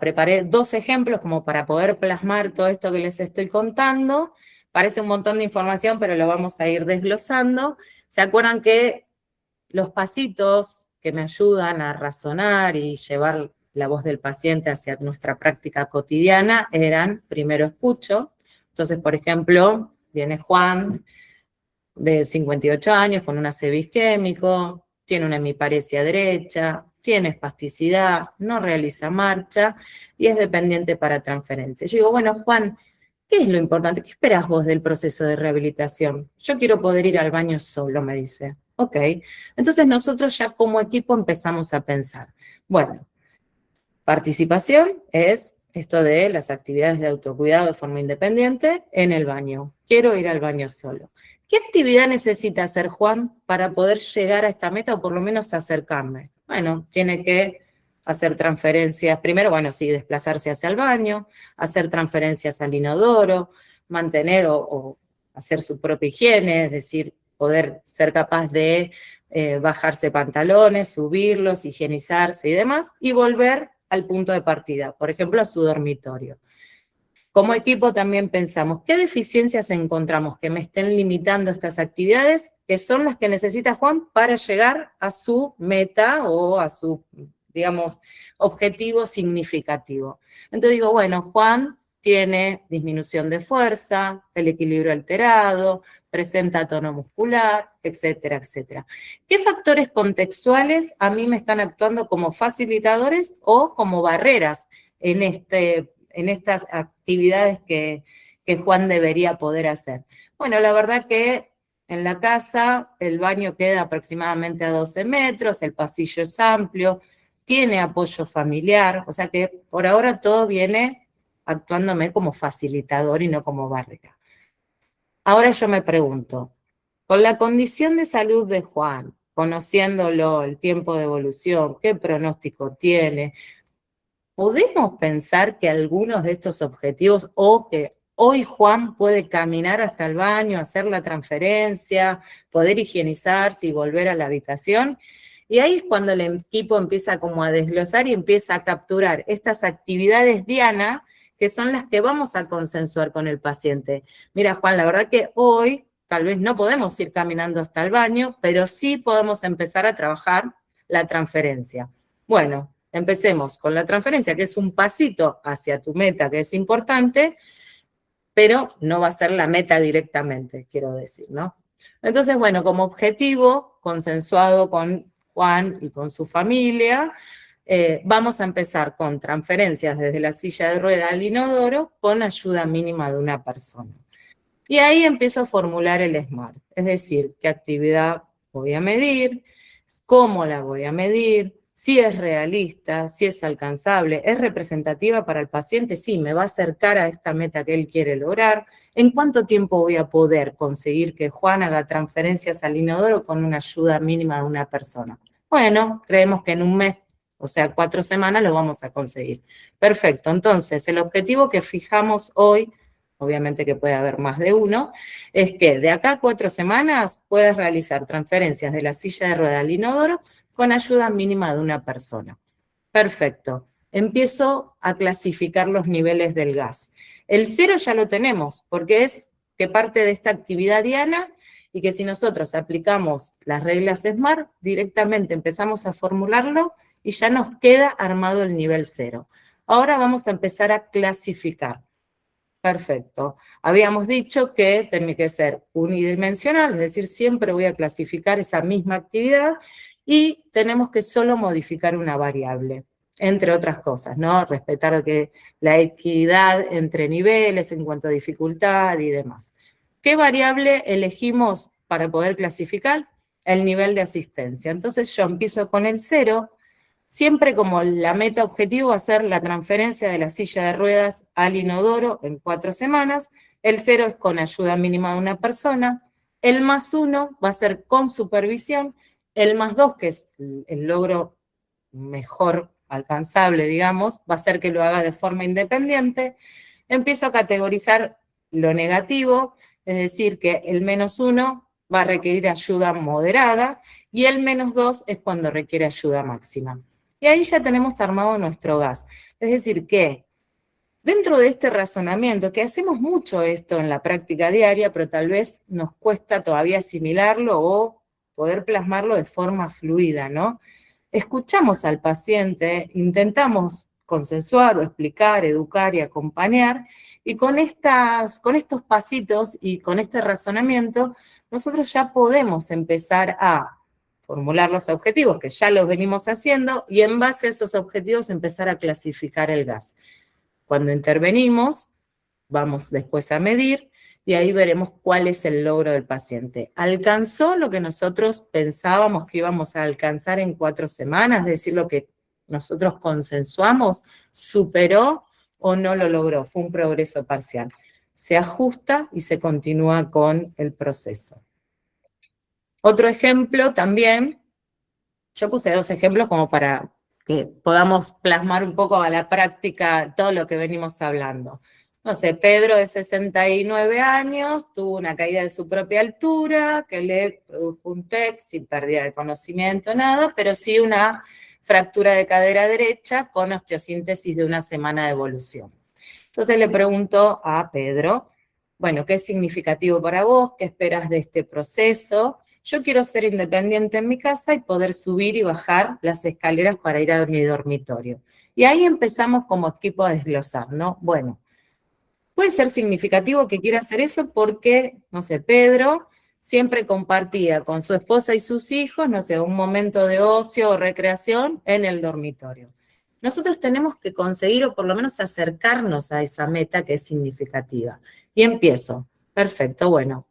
preparé 2 ejemplos como para poder plasmar todo esto que les estoy contando. Parece un montón de información, pero lo vamos a ir desglosando. ¿Se acuerdan que los pasitos que me ayudan a razonar y llevar la voz del paciente hacia nuestra práctica cotidiana eran: primero escucho? Entonces, por ejemplo, viene Juan, de 58 años con un ACV isquémico, tiene una hemiparesia derecha, tiene espasticidad, no realiza marcha y es dependiente para transferencia. Yo digo, bueno, Juan, ¿qué es lo importante? ¿Qué esperás vos del proceso de rehabilitación? Yo quiero poder ir al baño solo, me dice. Ok, entonces nosotros ya como equipo empezamos a pensar, bueno, participación es esto de las actividades de autocuidado de forma independiente en el baño. Quiero ir al baño solo. ¿Qué actividad necesita hacer Juan para poder llegar a esta meta o por lo menos acercarme? Bueno, tiene que hacer transferencias, primero, bueno, sí, desplazarse hacia el baño, hacer transferencias al inodoro, mantener o hacer su propia higiene, es decir, poder ser capaz de bajarse pantalones, subirlos, higienizarse y demás, y volver al punto de partida, por ejemplo, a su dormitorio. Como equipo también pensamos, ¿qué deficiencias encontramos que me estén limitando estas actividades, que son las que necesita Juan para llegar a su meta o a su, digamos, objetivo significativo? Entonces digo, bueno, Juan tiene disminución de fuerza, el equilibrio alterado, presenta tono muscular, etcétera, etcétera. ¿Qué factores contextuales a mí me están actuando como facilitadores o como barreras en estas actividades que Juan debería poder hacer? Bueno, la verdad que en la casa el baño queda aproximadamente a 12 metros, el pasillo es amplio, tiene apoyo familiar, o sea que por ahora todo viene actuándome como facilitador y no como barrera. Ahora yo me pregunto, con la condición de salud de Juan, conociéndolo, el tiempo de evolución, qué pronóstico tiene, ¿podemos pensar que algunos de estos objetivos o que hoy Juan puede caminar hasta el baño, hacer la transferencia, poder higienizarse y volver a la habitación? Y ahí es cuando el equipo empieza como a desglosar y empieza a capturar estas actividades diana que son las que vamos a consensuar con el paciente. Mira, Juan, la verdad que hoy tal vez no podemos ir caminando hasta el baño, pero sí podemos empezar a trabajar la transferencia. Bueno, empecemos con la transferencia, que es un pasito hacia tu meta, que es importante, pero no va a ser la meta directamente, quiero decir, ¿no? Entonces, bueno, como objetivo consensuado con Juan y con su familia, vamos a empezar con transferencias desde la silla de rueda al inodoro con ayuda mínima de una persona. Y ahí empiezo a formular el SMART, es decir, qué actividad voy a medir, cómo la voy a medir, si es realista, si es alcanzable, es representativa para el paciente, sí, me va a acercar a esta meta que él quiere lograr, en cuánto tiempo voy a poder conseguir que Juan haga transferencias al inodoro con una ayuda mínima de una persona. Bueno, creemos que en un mes, o sea, 4 semanas, lo vamos a conseguir. Perfecto, entonces el objetivo que fijamos hoy, obviamente que puede haber más de uno, es que de acá a 4 semanas puedes realizar transferencias de la silla de rueda al inodoro con ayuda mínima de una persona. Perfecto. Empiezo a clasificar los niveles del gas. El 0 ya lo tenemos, porque es que parte de esta actividad diana y que si nosotros aplicamos las reglas SMART, directamente empezamos a formularlo y ya nos queda armado el nivel 0. Ahora vamos a empezar a clasificar. Perfecto. Habíamos dicho que tiene que ser unidimensional, es decir, siempre voy a clasificar esa misma actividad y tenemos que solo modificar una variable, entre otras cosas, ¿no? Respetar la equidad entre niveles en cuanto a dificultad y demás. ¿Qué variable elegimos para poder clasificar? El nivel de asistencia. Entonces yo empiezo con el 0, siempre como la meta objetivo va a ser la transferencia de la silla de ruedas al inodoro en 4 semanas, el 0 es con ayuda mínima de una persona, el +1 va a ser con supervisión, el +2, que es el logro mejor alcanzable, digamos, va a ser que lo haga de forma independiente. Empiezo a categorizar lo negativo, es decir, que el -1 va a requerir ayuda moderada y el -2 es cuando requiere ayuda máxima. Y ahí ya tenemos armado nuestro gas. Es decir, que dentro de este razonamiento, que hacemos mucho esto en la práctica diaria, pero tal vez nos cuesta todavía asimilarlo o poder plasmarlo de forma fluida, ¿no? Escuchamos al paciente, intentamos consensuar o explicar, educar y acompañar, y con estos pasitos y con este razonamiento nosotros ya podemos empezar a formular los objetivos, que ya los venimos haciendo, y en base a esos objetivos empezar a clasificar el gas. Cuando intervenimos, vamos después a medir, y ahí veremos cuál es el logro del paciente. ¿Alcanzó lo que nosotros pensábamos que íbamos a alcanzar en 4 semanas? Es decir, lo que nosotros consensuamos, ¿superó o no lo logró? Fue un progreso parcial. Se ajusta y se continúa con el proceso. Otro ejemplo también, yo puse 2 ejemplos como para que podamos plasmar un poco a la práctica todo lo que venimos hablando. No sé, Pedro de 69 años, tuvo una caída de su propia altura, que le produjo un TEC, sin pérdida de conocimiento, nada, pero sí una fractura de cadera derecha con osteosíntesis de 1 semana de evolución. Entonces le pregunto a Pedro, bueno, ¿qué es significativo para vos? ¿Qué esperas de este proceso? Yo quiero ser independiente en mi casa y poder subir y bajar las escaleras para ir a mi dormitorio. Y ahí empezamos como equipo a desglosar, ¿no? Bueno, puede ser significativo que quiera hacer eso porque, no sé, Pedro siempre compartía con su esposa y sus hijos, no sé, un momento de ocio o recreación en el dormitorio. Nosotros tenemos que conseguir o por lo menos acercarnos a esa meta que es significativa. Y empiezo. Perfecto, bueno,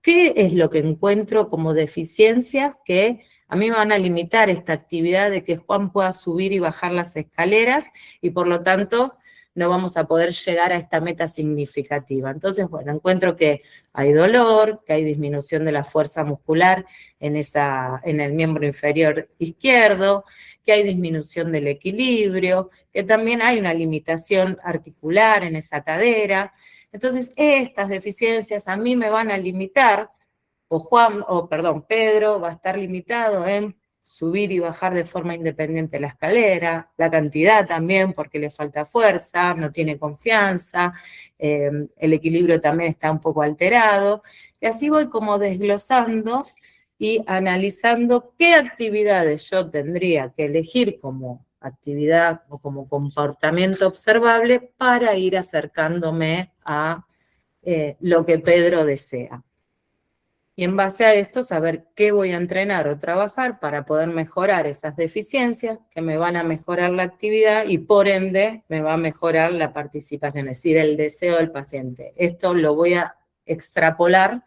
¿qué es lo que encuentro como deficiencias que a mí me van a limitar esta actividad de que Juan pueda subir y bajar las escaleras y por lo tanto no vamos a poder llegar a esta meta significativa? Entonces, bueno, encuentro que hay dolor, que hay disminución de la fuerza muscular en el miembro inferior izquierdo, que hay disminución del equilibrio, que también hay una limitación articular en esa cadera. Entonces, estas deficiencias a mí me van a limitar, Pedro va a estar limitado en subir y bajar de forma independiente la escalera, la cantidad también porque le falta fuerza, no tiene confianza, el equilibrio también está un poco alterado, y así voy como desglosando y analizando qué actividades yo tendría que elegir como actividad o como comportamiento observable para ir acercándome a lo que Pedro desea. Y en base a esto, saber qué voy a entrenar o trabajar para poder mejorar esas deficiencias que me van a mejorar la actividad y por ende me va a mejorar la participación, es decir, el deseo del paciente. Esto lo voy a extrapolar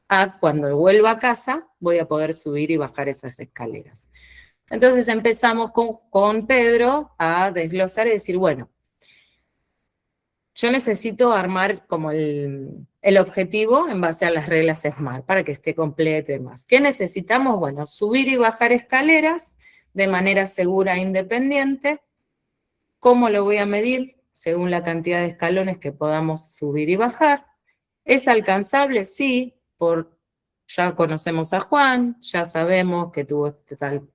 a cuando vuelva a casa, voy a poder subir y bajar esas escaleras. Entonces empezamos con Pedro a desglosar y decir, bueno, yo necesito armar como el objetivo en base a las reglas SMART para que esté completo y demás. ¿Qué necesitamos? Bueno, subir y bajar escaleras de manera segura e independiente. ¿Cómo lo voy a medir? Según la cantidad de escalones que podamos subir y bajar. ¿Es alcanzable? Sí, ya conocemos a Juan, ya sabemos que tuvo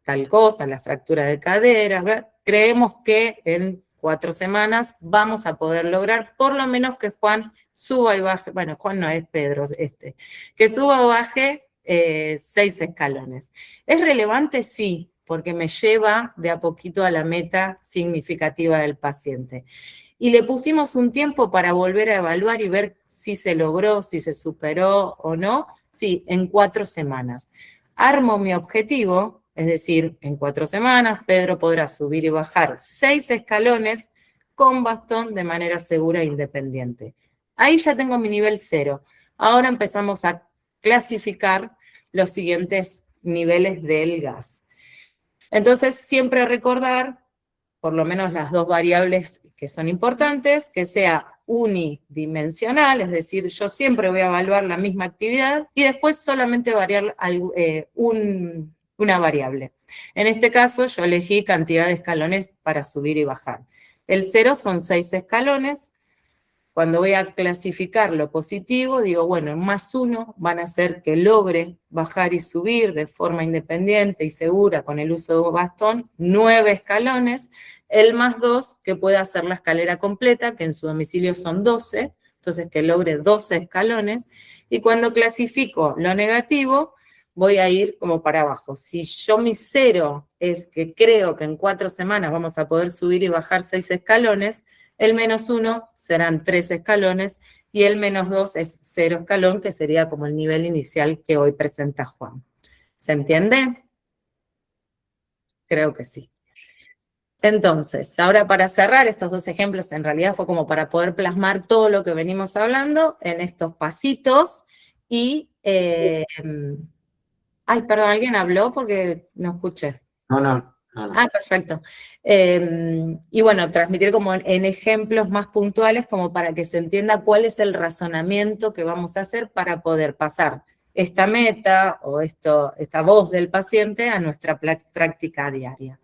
tal cosa, la fractura de cadera, ¿verdad? Creemos que en 4 semanas vamos a poder lograr por lo menos que Juan suba y baje, bueno, Juan no es Pedro, que suba o baje 6 escalones. ¿Es relevante? Sí, porque me lleva de a poquito a la meta significativa del paciente. Y le pusimos un tiempo para volver a evaluar y ver si se logró, si se superó o no. Sí, en 4 semanas. Armo mi objetivo, es decir, en 4 semanas Pedro podrá subir y bajar 6 escalones con bastón de manera segura e independiente. Ahí ya tengo mi nivel 0. Ahora empezamos a clasificar los siguientes niveles del gas. Entonces, siempre recordar, por lo menos las 2 variables que son importantes, que sea unidimensional, es decir, yo siempre voy a evaluar la misma actividad y después solamente variar una variable. En este caso yo elegí cantidad de escalones para subir y bajar. El 0 son 6 escalones. Cuando voy a clasificar lo positivo, digo, bueno, en +1 van a ser que logre bajar y subir de forma independiente y segura con el uso de un bastón 9 escalones. El +2, que pueda hacer la escalera completa, que en su domicilio son 12, entonces que logre 12 escalones. Y cuando clasifico lo negativo, voy a ir como para abajo. Si yo mi 0 es que creo que en 4 semanas vamos a poder subir y bajar 6 escalones, el -1 serán 3 escalones y el -2 es 0 escalón, que sería como el nivel inicial que hoy presenta Juan. ¿Se entiende? Creo que sí. Entonces, ahora para cerrar estos dos ejemplos, en realidad fue como para poder plasmar todo lo que venimos hablando en estos pasitos y... ay, perdón, ¿alguien habló? Porque no escuché. No, no, no, no. Ah, perfecto. Y bueno, transmitir como en ejemplos más puntuales como para que se entienda cuál es el razonamiento que vamos a hacer para poder pasar esta meta o esta voz del paciente a nuestra práctica diaria.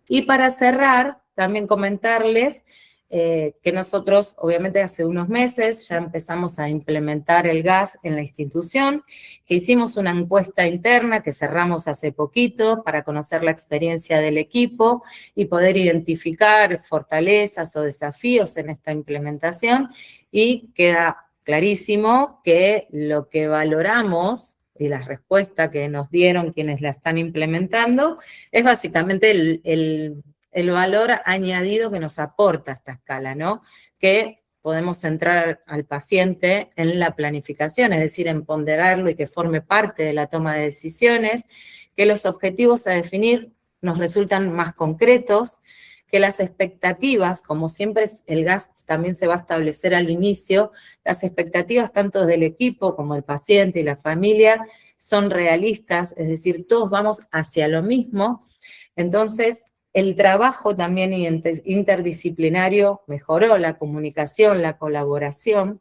Y para cerrar, también comentarles que nosotros, obviamente, hace unos meses ya empezamos a implementar el gas en la institución, que hicimos una encuesta interna que cerramos hace poquito para conocer la experiencia del equipo y poder identificar fortalezas o desafíos en esta implementación, y queda clarísimo que lo que valoramos y la respuesta que nos dieron quienes la están implementando es básicamente el valor añadido que nos aporta esta escala, ¿no? Que podemos centrar al paciente en la planificación, es decir, en ponderarlo y que forme parte de la toma de decisiones, que los objetivos a definir nos resultan más concretos, que las expectativas, como siempre el gas también se va a establecer al inicio, las expectativas tanto del equipo como del paciente y la familia son realistas, es decir, todos vamos hacia lo mismo. Entonces, el trabajo también interdisciplinario mejoró, la comunicación, la colaboración,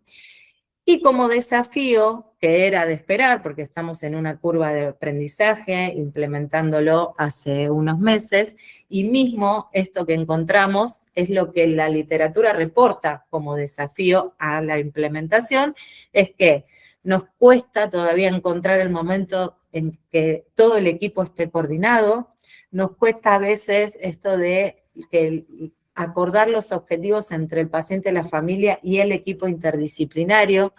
y como desafío, que era de esperar, porque estamos en una curva de aprendizaje, implementándolo hace unos meses, y mismo esto que encontramos es lo que la literatura reporta como desafío a la implementación, es que nos cuesta todavía encontrar el momento en que todo el equipo esté coordinado, nos cuesta a veces esto de que acordar los objetivos entre el paciente, la familia y el equipo interdisciplinario.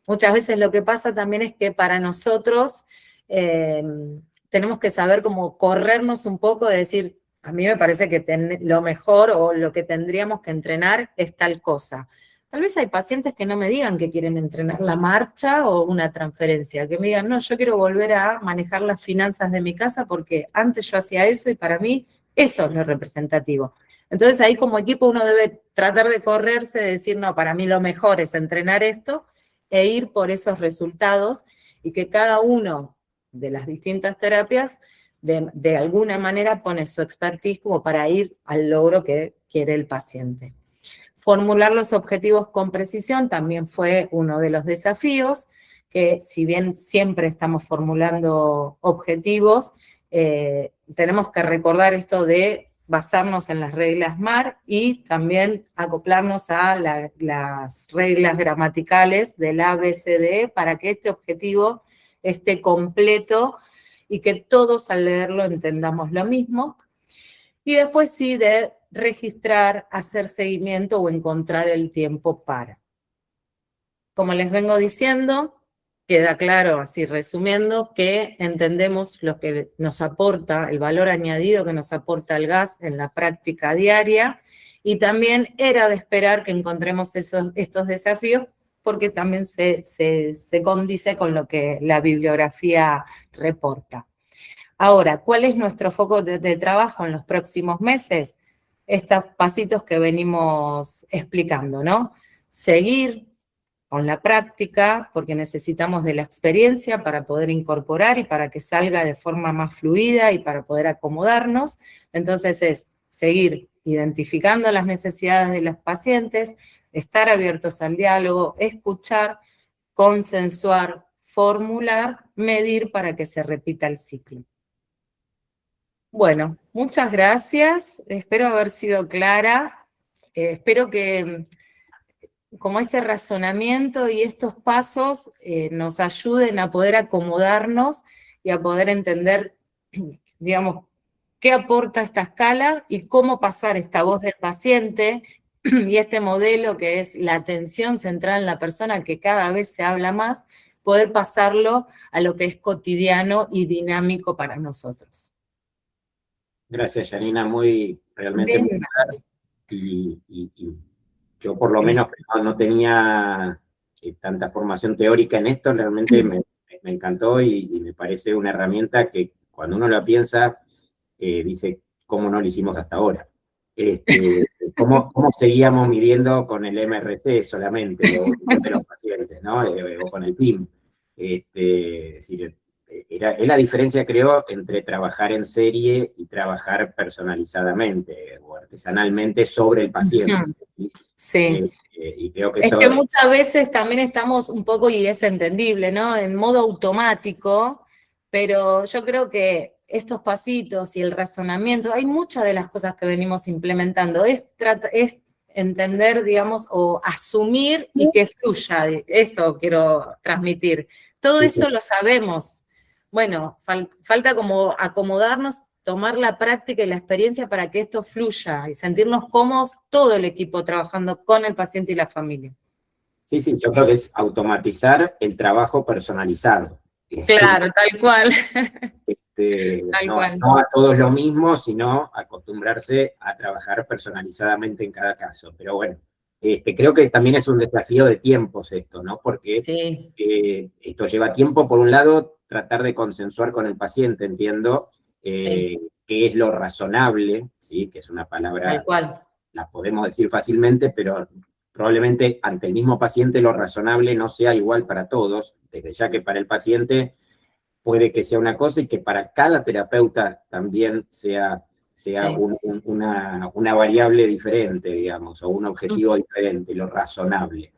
Muchas veces lo que pasa también es que para nosotros tenemos que saber cómo corrernos un poco de decir, a mí me parece que lo mejor o lo que tendríamos que entrenar es tal cosa. Tal vez hay pacientes que no me digan que quieren entrenar la marcha o una transferencia, que me digan, no, yo quiero volver a manejar las finanzas de mi casa porque antes yo hacía eso y para mí eso es lo representativo. Entonces ahí como equipo uno debe tratar de correrse, de decir, no, para mí lo mejor es entrenar esto e ir por esos resultados, y que cada uno de las distintas terapias de alguna manera pone su expertise como para ir al logro que quiere el paciente. Formular los objetivos con precisión también fue uno de los desafíos, que si bien siempre estamos formulando objetivos, tenemos que recordar esto de basarnos en las reglas MAR y también acoplarnos a las reglas gramaticales del ABCDE para que este objetivo esté completo y que todos al leerlo entendamos lo mismo. Y después sí de registrar, hacer seguimiento o encontrar el tiempo para. Como les vengo diciendo, queda claro, así resumiendo, que entendemos lo que nos aporta, el valor añadido que nos aporta el gas en la práctica diaria, y también era de esperar que encontremos estos desafíos, porque también se condice con lo que la bibliografía reporta. Ahora, ¿cuál es nuestro foco de trabajo en los próximos meses? Estos pasitos que venimos explicando, ¿no? Seguir con la práctica, porque necesitamos de la experiencia para poder incorporar y para que salga de forma más fluida y para poder acomodarnos. Entonces es seguir identificando las necesidades de los pacientes, estar abiertos al diálogo, escuchar, consensuar, formular, medir para que se repita el ciclo. Bueno, muchas gracias, espero haber sido clara, espero que como este razonamiento y estos pasos nos ayuden a poder acomodarnos y a poder entender, digamos, qué aporta esta escala y cómo pasar esta voz del paciente y este modelo que es la atención centrada en la persona, que cada vez se habla más, poder pasarlo a lo que es cotidiano y dinámico para nosotros. Gracias, Janina, realmente muy Bien. clara. Y yo por lo menos no tenía tanta formación teórica en esto, realmente me encantó y me parece una herramienta que cuando uno la piensa, dice, ¿cómo no lo hicimos hasta ahora? ¿Cómo seguíamos midiendo con el MRC solamente, de los pacientes, ¿no? O con el PIM. Es decir, es la diferencia, creo, entre trabajar en serie y trabajar personalizadamente o artesanalmente sobre el paciente. Sí. Y creo que Es eso... que muchas veces también estamos un poco, y es entendible, ¿no? En modo automático, pero yo creo que estos pasitos y el razonamiento, hay muchas de las cosas que venimos implementando, es entender, digamos, o asumir y que fluya, eso quiero transmitir. Todo esto lo sabemos. Bueno, falta como acomodarnos, tomar la práctica y la experiencia para que esto fluya y sentirnos cómodos todo el equipo trabajando con el paciente y la familia. Sí, yo creo que es automatizar el trabajo personalizado. Claro, tal cual. Tal No, cual. no a todos lo mismo, sino acostumbrarse a trabajar personalizadamente en cada caso. Pero bueno, creo que también es un desafío de tiempos esto, ¿no? Porque sí. Esto lleva tiempo, por un lado, tratar de consensuar con el paciente, entiendo, Sí. qué es lo razonable, ¿sí? Que es una palabra, Tal cual. la podemos decir fácilmente, pero probablemente ante el mismo paciente lo razonable no sea igual para todos, desde ya que para el paciente puede que sea una cosa y que para cada terapeuta también sea Sí. una variable diferente, digamos, o un objetivo diferente, lo razonable.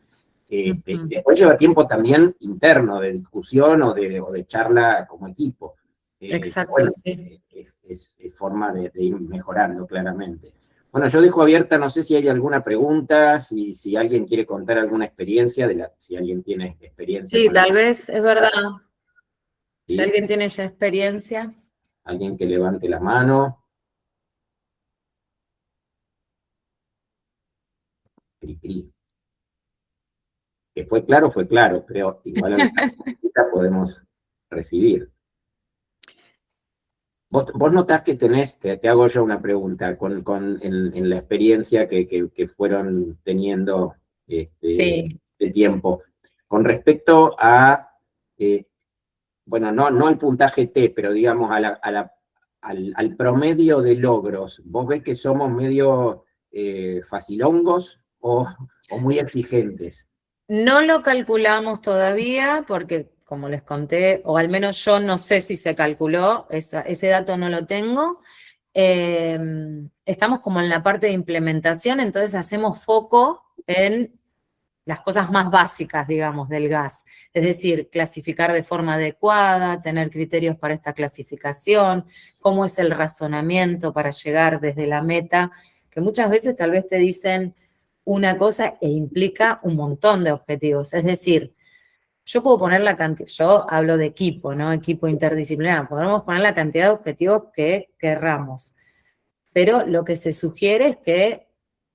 Después lleva tiempo también interno de discusión o de charla como equipo. Exacto, Bueno, sí. es forma de ir mejorando claramente. Bueno, yo dejo abierta, no sé si hay alguna pregunta, si alguien quiere contar alguna experiencia, si alguien tiene experiencia. Sí, tal vez, es verdad. ¿Sí? Si alguien tiene ya experiencia. Alguien que levante la mano. Cri, cri. Que fue claro, pero igual alguna podemos recibir. Vos notás que tenés, te hago yo una pregunta, en la experiencia que fueron teniendo Sí. de tiempo, con respecto a, bueno, no al puntaje T, pero digamos al promedio de logros, ¿vos ves que somos medio facilongos o muy exigentes? No lo calculamos todavía porque, como les conté, o al menos yo no sé si se calculó, ese dato no lo tengo. Estamos como en la parte de implementación, entonces hacemos foco en las cosas más básicas, digamos, del gas. Es decir, clasificar de forma adecuada, tener criterios para esta clasificación, cómo es el razonamiento para llegar desde la meta, que muchas veces tal vez te dicen una cosa e implica un montón de objetivos. Es decir, yo puedo poner la cantidad, yo hablo de equipo, ¿no? Equipo interdisciplinar, podemos poner la cantidad de objetivos que querramos, pero lo que se sugiere es que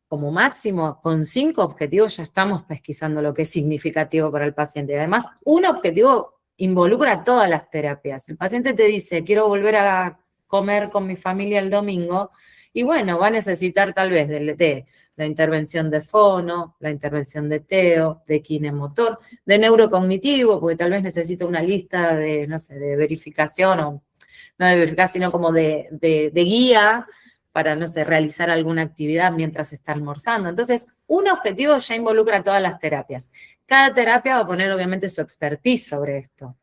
como máximo con 5 objetivos ya estamos pesquisando lo que es significativo para el paciente. Además, un objetivo involucra todas las terapias. El paciente te dice, quiero volver a comer con mi familia el domingo, y bueno, va a necesitar tal vez de la intervención de fono, la intervención de TEO, de kinemotor, de neurocognitivo, porque tal vez necesita una lista de, no sé, de verificación, o no de verificación, sino como de guía para, no sé, realizar alguna actividad mientras está almorzando. Entonces, un objetivo ya involucra todas las terapias. Cada terapia va a poner, obviamente, su expertise sobre esto.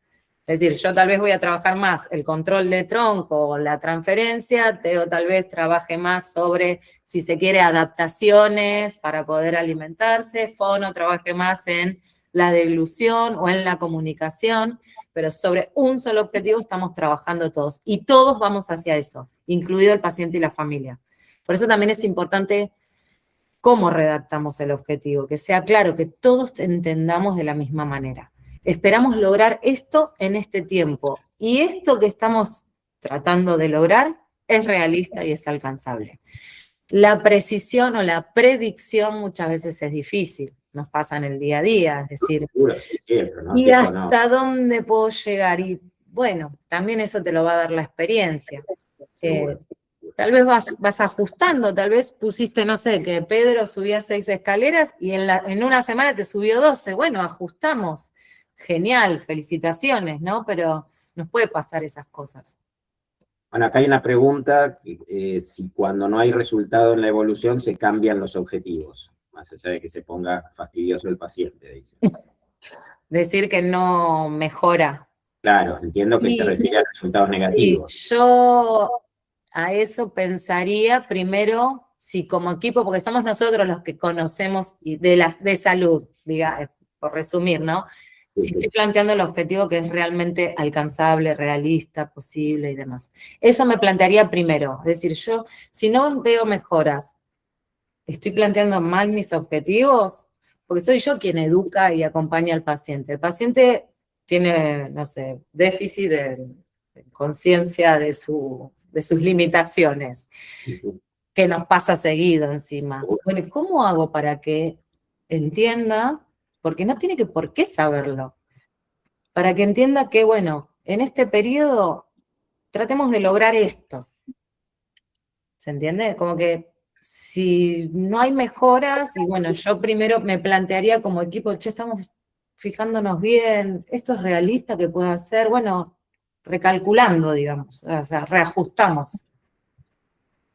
Es decir, yo tal vez voy a trabajar más el control de tronco o la transferencia, Teo tal vez trabaje más sobre, si se quiere, adaptaciones para poder alimentarse, Fono trabaje más en la deglución o en la comunicación, pero sobre un solo objetivo estamos trabajando todos y todos vamos hacia eso, incluido el paciente y la familia. Por eso también es importante cómo redactamos el objetivo, que sea claro, que todos entendamos de la misma manera. Esperamos lograr esto en este tiempo y esto que estamos tratando de lograr es realista y es alcanzable. La precisión o la predicción muchas veces es difícil, nos pasa en el día a día, es decir, Seguro, sí, el ¿y pronóstico no. hasta dónde puedo llegar? Y bueno, también eso te lo va a dar la experiencia. Seguro. tal vez vas ajustando, tal vez pusiste, no sé, que Pedro subía 6 escaleras y en una semana te subió 12. Bueno, ajustamos. Genial, felicitaciones, ¿no? Pero nos puede pasar esas cosas. Bueno, acá hay una pregunta, si cuando no hay resultado en la evolución se cambian los objetivos, más allá de que se ponga fastidioso el paciente, dice. Decir que no mejora. Claro, entiendo que se refiere a resultados negativos. Yo a eso pensaría primero, si como equipo, porque somos nosotros los que conocemos de salud, diga, por resumir, ¿no? Si estoy planteando el objetivo que es realmente alcanzable, realista, posible y demás. Eso me plantearía primero. Es decir, yo, si no veo mejoras, ¿estoy planteando mal mis objetivos? Porque soy yo quien educa y acompaña al paciente. El paciente tiene, no sé, déficit de conciencia de sus limitaciones, que nos pasa seguido encima. Bueno, ¿y cómo hago para que entienda? Porque no tiene por qué saberlo. Para que entienda que, bueno, en este periodo tratemos de lograr esto. ¿Se entiende? Como que si no hay mejoras, y bueno, yo primero me plantearía como equipo, che, estamos fijándonos bien, esto es realista que pueda hacer, bueno, recalculando, digamos, o sea, reajustamos.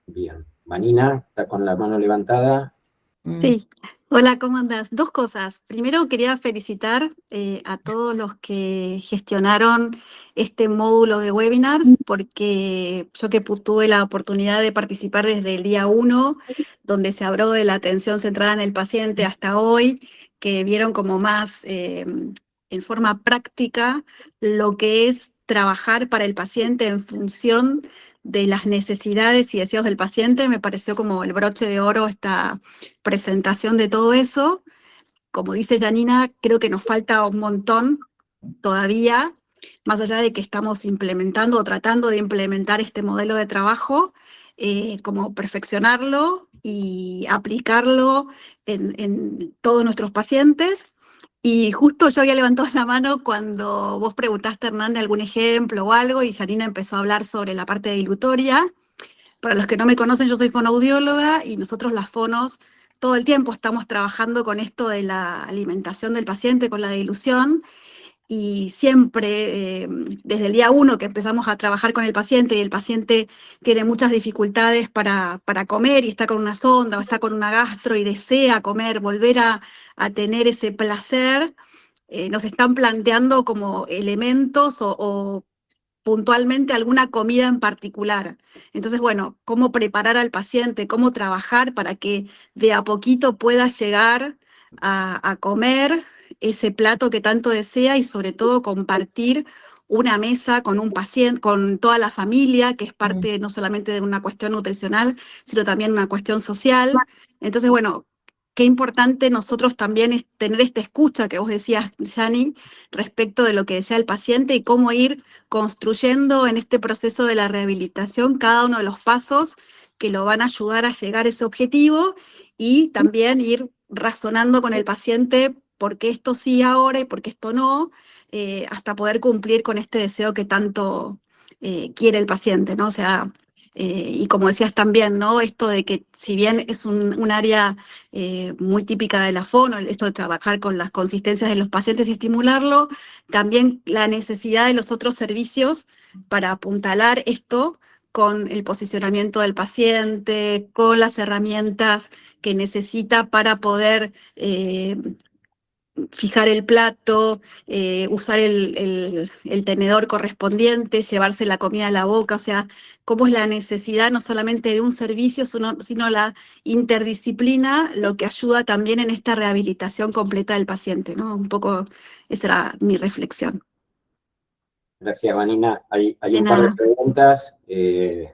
Bien. Vanina, está con la mano levantada. Sí. Hola, ¿cómo andás? Dos cosas. Primero quería felicitar a todos los que gestionaron este módulo de webinars, porque yo que tuve la oportunidad de participar desde el día 1, donde se habló de la atención centrada en el paciente hasta hoy, que vieron como más en forma práctica lo que es trabajar para el paciente en función de las necesidades y deseos del paciente, me pareció como el broche de oro esta presentación de todo eso. Como dice Janina, creo que nos falta un montón todavía, más allá de que estamos implementando o tratando de implementar este modelo de trabajo, como perfeccionarlo y aplicarlo en todos nuestros pacientes. Y justo yo había levantado la mano cuando vos preguntaste, Hernán, de algún ejemplo o algo, y Janina empezó a hablar sobre la parte dilutoria. Para los que no me conocen, yo soy fonoaudióloga y nosotros las fonos todo el tiempo estamos trabajando con esto de la alimentación del paciente, con la dilución, y siempre, desde el día 1 que empezamos a trabajar con el paciente y el paciente tiene muchas dificultades para comer y está con una sonda o está con una gastro y desea comer, volver a tener ese placer, nos están planteando como elementos o puntualmente alguna comida en particular. Entonces, bueno, cómo preparar al paciente, cómo trabajar para que de a poquito pueda llegar a comer ese plato que tanto desea y sobre todo compartir una mesa con un paciente, con toda la familia, que es parte no solamente de una cuestión nutricional, sino también una cuestión social. Entonces, bueno, qué importante nosotros también es tener esta escucha que vos decías, Yani, respecto de lo que desea el paciente y cómo ir construyendo en este proceso de la rehabilitación cada uno de los pasos que lo van a ayudar a llegar a ese objetivo y también ir razonando con el paciente por qué esto sí ahora y por qué esto no, hasta poder cumplir con este deseo que tanto quiere el paciente, ¿no? O sea, y como decías también, ¿no? Esto de que si bien es un área muy típica de la fono, esto de trabajar con las consistencias de los pacientes y estimularlo, también la necesidad de los otros servicios para apuntalar esto con el posicionamiento del paciente, con las herramientas que necesita para poder fijar el plato, usar el tenedor correspondiente, llevarse la comida a la boca, o sea, cómo es la necesidad no solamente de un servicio, sino la interdisciplina, lo que ayuda también en esta rehabilitación completa del paciente, ¿no? Un poco esa era mi reflexión. Gracias, Vanina. Hay De un par de nada. preguntas de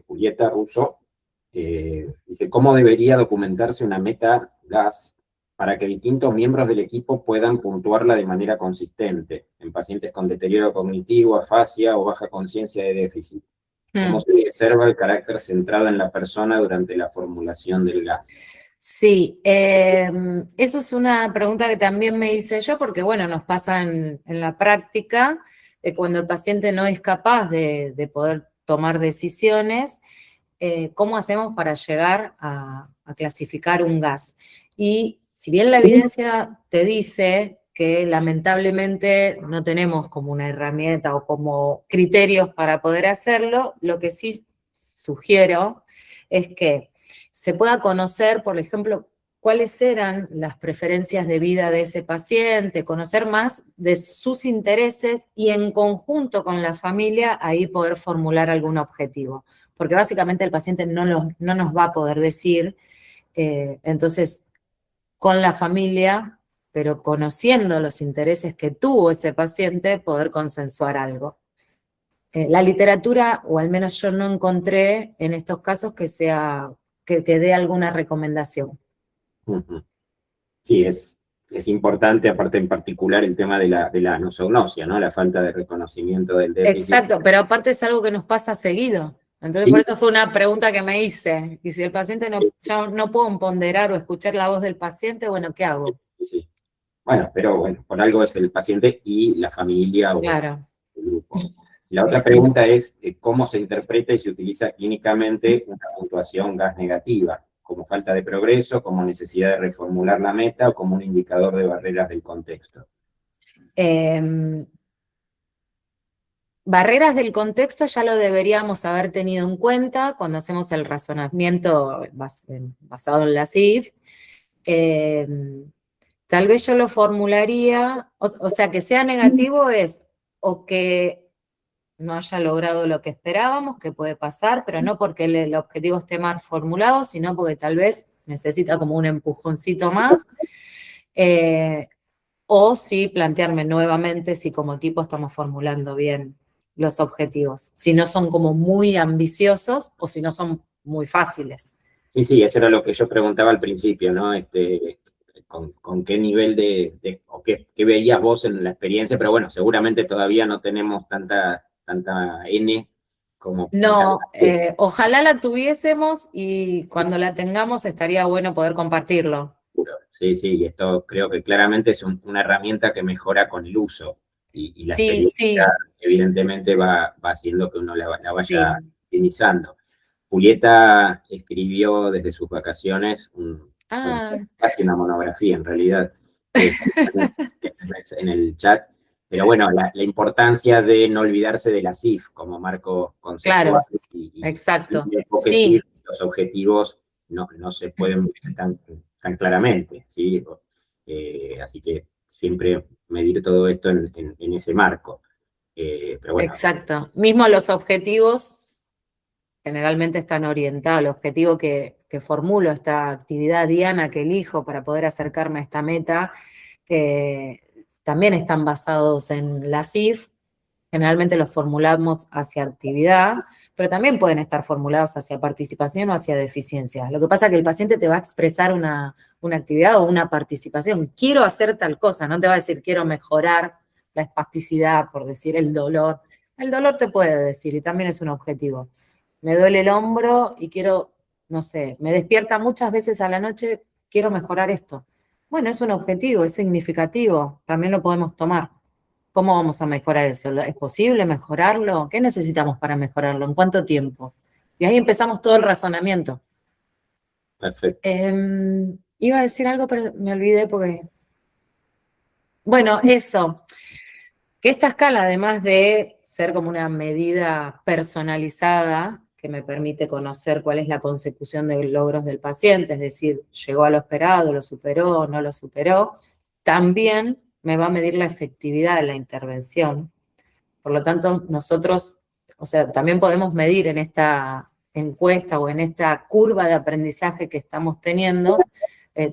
Julieta Russo. Dice, ¿cómo debería documentarse una meta GAS para que distintos miembros del equipo puedan puntuarla de manera consistente en pacientes con deterioro cognitivo, afasia o baja conciencia de déficit? ¿Cómo se observa el carácter centrado en la persona durante la formulación del GAS? Sí, eso es una pregunta que también me hice yo, porque bueno, nos pasa en la práctica, cuando el paciente no es capaz de poder tomar decisiones, cómo hacemos para llegar a clasificar un gas. Y si bien la evidencia te dice que lamentablemente no tenemos como una herramienta o como criterios para poder hacerlo, lo que sí sugiero es que se pueda conocer, por ejemplo, cuáles eran las preferencias de vida de ese paciente, conocer más de sus intereses y en conjunto con la familia ahí poder formular algún objetivo. Porque básicamente el paciente no nos va a poder decir, entonces con la familia, pero conociendo los intereses que tuvo ese paciente, poder consensuar algo. La literatura, o al menos yo no encontré en estos casos que dé alguna recomendación. Ujú. Sí, es importante, aparte en particular, el tema de la nosognosia, ¿no? La falta de reconocimiento del déficit. Exacto, pero aparte es algo que nos pasa seguido. Entonces, Sí. por eso fue una pregunta que me hice. Y si el paciente yo no puedo ponderar o escuchar la voz del paciente, bueno, ¿qué hago? Sí. Bueno, pero bueno, por algo es el paciente y la familia o Claro. el grupo. La Sí. otra pregunta es cómo se interpreta y se utiliza clínicamente una puntuación gas negativa, como falta de progreso, como necesidad de reformular la meta o como un indicador de barreras del contexto. Barreras del contexto ya lo deberíamos haber tenido en cuenta cuando hacemos el razonamiento basado en la CIF. Tal vez yo lo formularía, o sea, que sea negativo es o que no haya logrado lo que esperábamos, que puede pasar, pero no porque el objetivo esté mal formulado, sino porque tal vez necesita como un empujoncito más. O sí plantearme nuevamente si como equipo estamos formulando bien los objetivos, si no son como muy ambiciosos o si no son muy fáciles. Sí, eso era lo que yo preguntaba al principio, ¿no? Con qué nivel o qué veías vos en la experiencia, pero bueno, seguramente todavía no tenemos tanta N como... No, ojalá la tuviésemos y cuando la tengamos estaría bueno poder compartirlo. Sí, y esto creo que claramente es una herramienta que mejora con el uso y la Sí, experiencia sí, evidentemente va haciendo que uno la vaya sí. optimizando. Julieta escribió desde sus vacaciones Ah, casi una monografía en realidad, eh, en el chat, pero bueno, la importancia de no olvidarse de la CIF como marco conceptual claro, y exacto. el enfoque Sí, CIF, los objetivos no se pueden ver tan claramente, ¿sí? Así que siempre medir todo esto en ese marco. Pero bueno, exacto. Mismo los objetivos generalmente están orientados, el objetivo que formulo, esta actividad diana que elijo para poder acercarme a esta meta, también están basados en la CIF, generalmente los formulamos hacia actividad, pero también pueden estar formulados hacia participación o hacia deficiencia. Lo que pasa es que el paciente te va a expresar una actividad o una participación. Quiero hacer tal cosa, no te va a decir quiero mejorar la espasticidad, por decir el dolor. El dolor te puede decir, y también es un objetivo. Me duele el hombro y quiero, no sé, me despierta muchas veces a la noche, quiero mejorar esto. Bueno, es un objetivo, es significativo, también lo podemos tomar. ¿Cómo vamos a mejorar eso? ¿Es posible mejorarlo? ¿Qué necesitamos para mejorarlo? ¿En cuánto tiempo? Y ahí empezamos todo el razonamiento. perfecto. Iba a decir algo, pero me olvidé porque... Bueno, eso, que esta escala, además de ser como una medida personalizada, que me permite conocer cuál es la consecución de logros del paciente, es decir, llegó a lo esperado, lo superó, no lo superó, también me va a medir la efectividad de la intervención. Por lo tanto, nosotros, o sea, también podemos medir en esta encuesta o en esta curva de aprendizaje que estamos teniendo,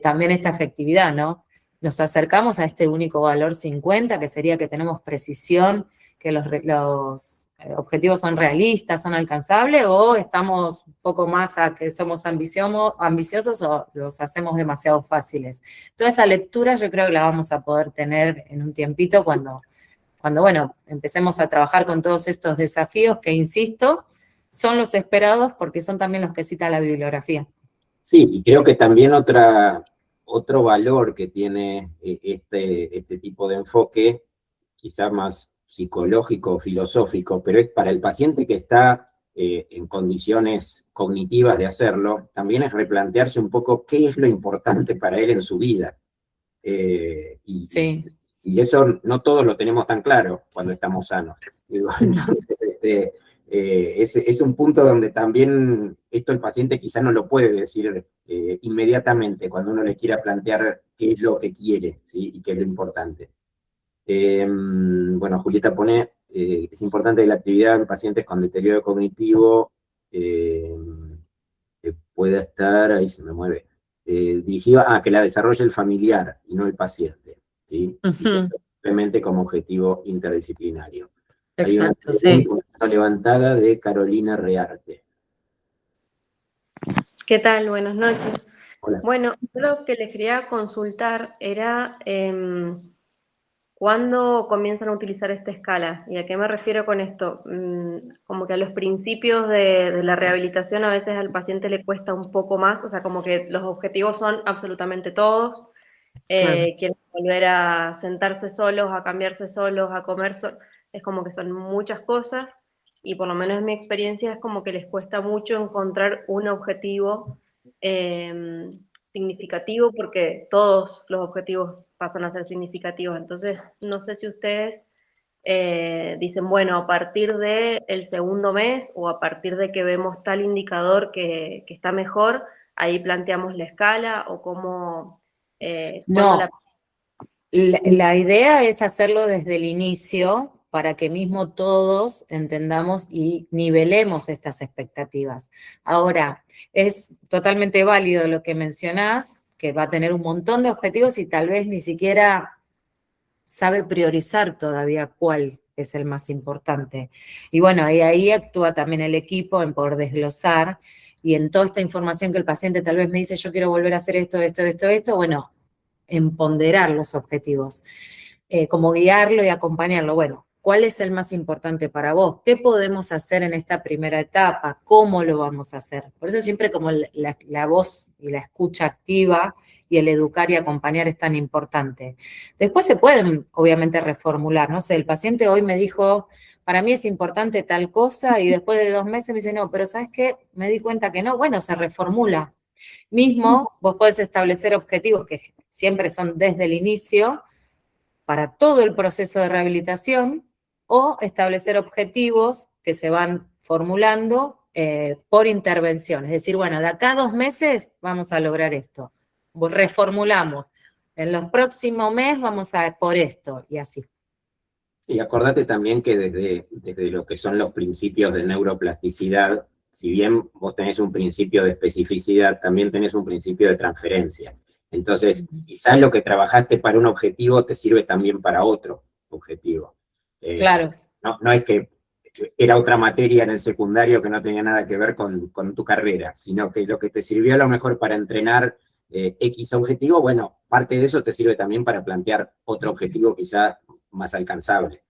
también esta efectividad, ¿no? Nos acercamos a este único valor 50, que sería que tenemos precisión, que los objetivos son realistas, son alcanzables, o estamos un poco más a que somos ambiciosos o los hacemos demasiado fáciles. Toda esa lectura yo creo que la vamos a poder tener en un tiempito cuando bueno, empecemos a trabajar con todos estos desafíos que, insisto, son los esperados porque son también los que cita la bibliografía. Sí, y creo que también otro valor que tiene este tipo de enfoque, quizá más psicológico o filosófico, pero es para el paciente que está en condiciones cognitivas de hacerlo, también es replantearse un poco qué es lo importante para él en su vida. Sí. Y eso no todos lo tenemos tan claro cuando estamos sanos. Digo, entonces, es un punto donde también esto el paciente quizá no lo puede decir inmediatamente cuando uno le quiera plantear qué es lo que quiere, ¿sí? Y qué es lo importante. Bueno, Julieta pone, es importante la actividad en pacientes con deterioro cognitivo que pueda estar, ahí se me mueve, dirigida a que la desarrolle el familiar y no el paciente, ¿sí? Ujú. Simplemente como objetivo interdisciplinario. Hay una Exacto, sí. pregunta levantada de Carolina Rearte. ¿Qué tal? Buenas noches. Hola. Bueno, yo lo que les quería consultar era cuándo comienzan a utilizar esta escala. ¿Y a qué me refiero con esto? Como que a los principios de la rehabilitación a veces al paciente le cuesta un poco más, o sea, como que los objetivos son absolutamente todos. Claro. Quieren volver a sentarse solos, a cambiarse solos, a comer solos. Es como que son muchas cosas y por lo menos en mi experiencia es como que les cuesta mucho encontrar un objetivo significativo porque todos los objetivos pasan a ser significativos. Entonces, no sé si ustedes dicen, bueno, a partir del segundo mes o a partir de que vemos tal indicador que está mejor, ahí planteamos la escala o cómo cuándo No, la idea es hacerlo desde el inicio para que mismo todos entendamos y nivelemos estas expectativas. Ahora, es totalmente válido lo que mencionás, que va a tener un montón de objetivos y tal vez ni siquiera sabe priorizar todavía cuál es el más importante. Y bueno, y ahí actúa también el equipo en poder desglosar y en toda esta información que el paciente tal vez me dice, yo quiero volver a hacer esto, bueno, en ponderar los objetivos, como guiarlo y acompañarlo. Bueno, ¿cuál es el más importante para vos? ¿Qué podemos hacer en esta primera etapa? ¿Cómo lo vamos a hacer? Por eso siempre como la voz y la escucha activa y el educar y acompañar es tan importante. Después se pueden, obviamente, reformular. No sé, el paciente hoy me dijo, para mí es importante tal cosa, y después de 2 meses me dice, no, pero ¿sabes qué? Me di cuenta que no. Bueno, se reformula. Mismo, vos podés establecer objetivos que siempre son desde el inicio para todo el proceso de rehabilitación o establecer objetivos que se van formulando por intervención. Es decir, bueno, de acá a 2 meses vamos a lograr esto. Reformulamos. En los próximos meses vamos a por esto y así. Y acordate también que desde lo que son los principios de neuroplasticidad, si bien vos tenés un principio de especificidad, también tenés un principio de transferencia. Entonces, quizás lo que trabajaste para un objetivo te sirve también para otro objetivo. Claro. No es que era otra materia en el secundario que no tenía nada que ver con tu carrera, sino que lo que te sirvió a lo mejor para entrenar X objetivo, bueno, parte de eso te sirve también para plantear otro objetivo quizá más alcanzable.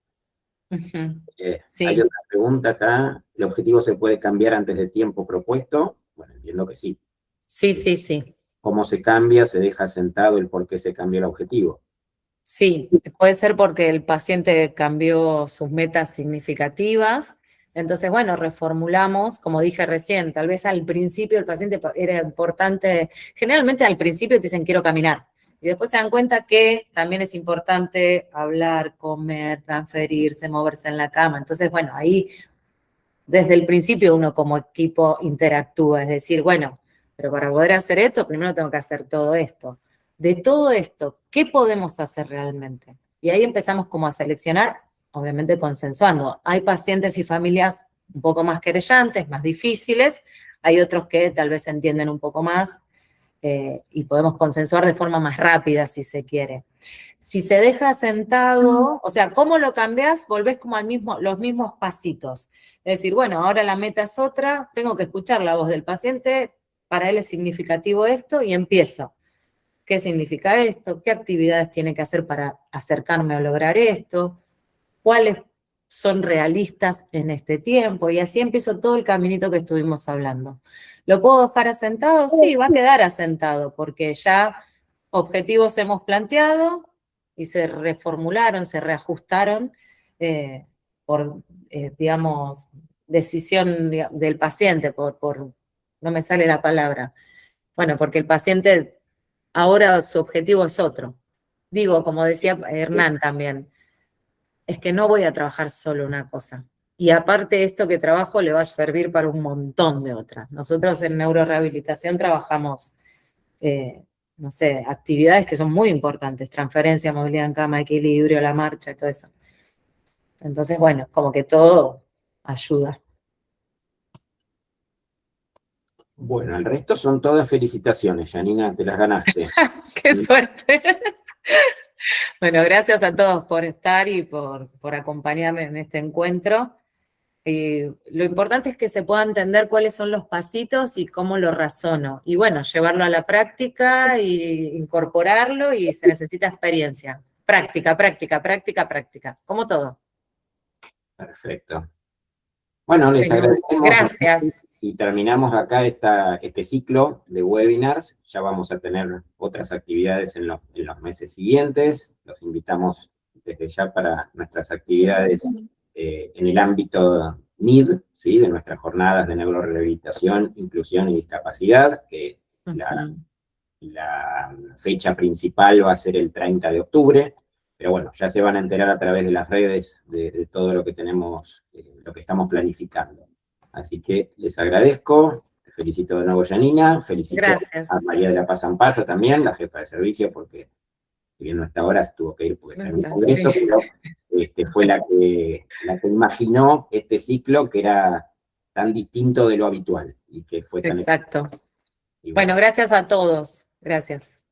Sí. Hay otra pregunta acá. ¿El objetivo se puede cambiar antes del tiempo propuesto? Bueno, entiendo que sí. Sí. ¿Cómo se cambia? ¿Se deja sentado el por qué se cambió el objetivo? Sí, puede ser porque el paciente cambió sus metas significativas. Entonces, bueno, reformulamos, como dije recién, tal vez al principio el paciente era importante, generalmente al principio te dicen quiero caminar, y después se dan cuenta que también es importante hablar, comer, transferirse, moverse en la cama. Entonces, bueno, ahí desde el principio uno como equipo interactúa, es decir, bueno, pero para poder hacer esto, primero tengo que hacer todo esto. De todo esto, ¿qué podemos hacer realmente? Y ahí empezamos como a seleccionar, obviamente consensuando. Hay pacientes y familias un poco más querellantes, más difíciles, hay otros que tal vez entienden un poco más y podemos consensuar de forma más rápida si se quiere. Si se deja sentado, o sea, ¿cómo lo cambias? Volvés como los mismos pasitos. Es decir, bueno, ahora la meta es otra, tengo que escuchar la voz del paciente, para él es significativo esto y empiezo. ¿Qué significa esto? ¿Qué actividades tiene que hacer para acercarme a lograr esto? ¿Cuáles son realistas en este tiempo? Y así empiezo todo el caminito que estuvimos hablando. ¿Lo puedo dejar asentado? Sí, va a quedar asentado, porque ya objetivos hemos planteado y se reformularon, se reajustaron por, digamos, decisión del paciente, no me sale la palabra. Bueno, porque el paciente ahora su objetivo es otro. Digo, como decía Hernán también, es que no voy a trabajar solo una cosa. Y aparte esto que trabajo le va a servir para un montón de otras. Nosotros en neurorehabilitación trabajamos, no sé, actividades que son muy importantes, transferencia, movilidad en cama, equilibrio, la marcha y todo eso. Entonces, bueno, como que todo ayuda. Bueno, el resto son todas felicitaciones, Janina, te las ganaste. ¡Qué suerte! Bueno, gracias a todos por estar y por acompañarme en este encuentro. Lo importante es que se pueda entender cuáles son los pasitos y cómo lo razono. Y bueno, llevarlo a la práctica e incorporarlo, y se necesita experiencia. Práctica, práctica, práctica, práctica. Como todo. Perfecto. Bueno, les agradecemos. Gracias. Y terminamos acá este ciclo de webinars. Ya vamos a tener otras actividades en los meses siguientes. Los invitamos desde ya para nuestras actividades en el ámbito NID, ¿sí? De nuestras jornadas de neurorehabilitación, inclusión y discapacidad, que la fecha principal va a ser el 30 de octubre. Pero bueno, ya se van a enterar a través de las redes de todo lo que tenemos, lo que estamos planificando. Así que les agradezco, te felicito de nuevo, Janina, felicito a María de la Paz Amparo también, la jefa de servicio, porque si bien no está ahora, tuvo que ir porque está en un congreso, sí. Pero fue la que imaginó este ciclo que era tan distinto de lo habitual y que fue tan... Exacto. Bueno, gracias a todos. Gracias.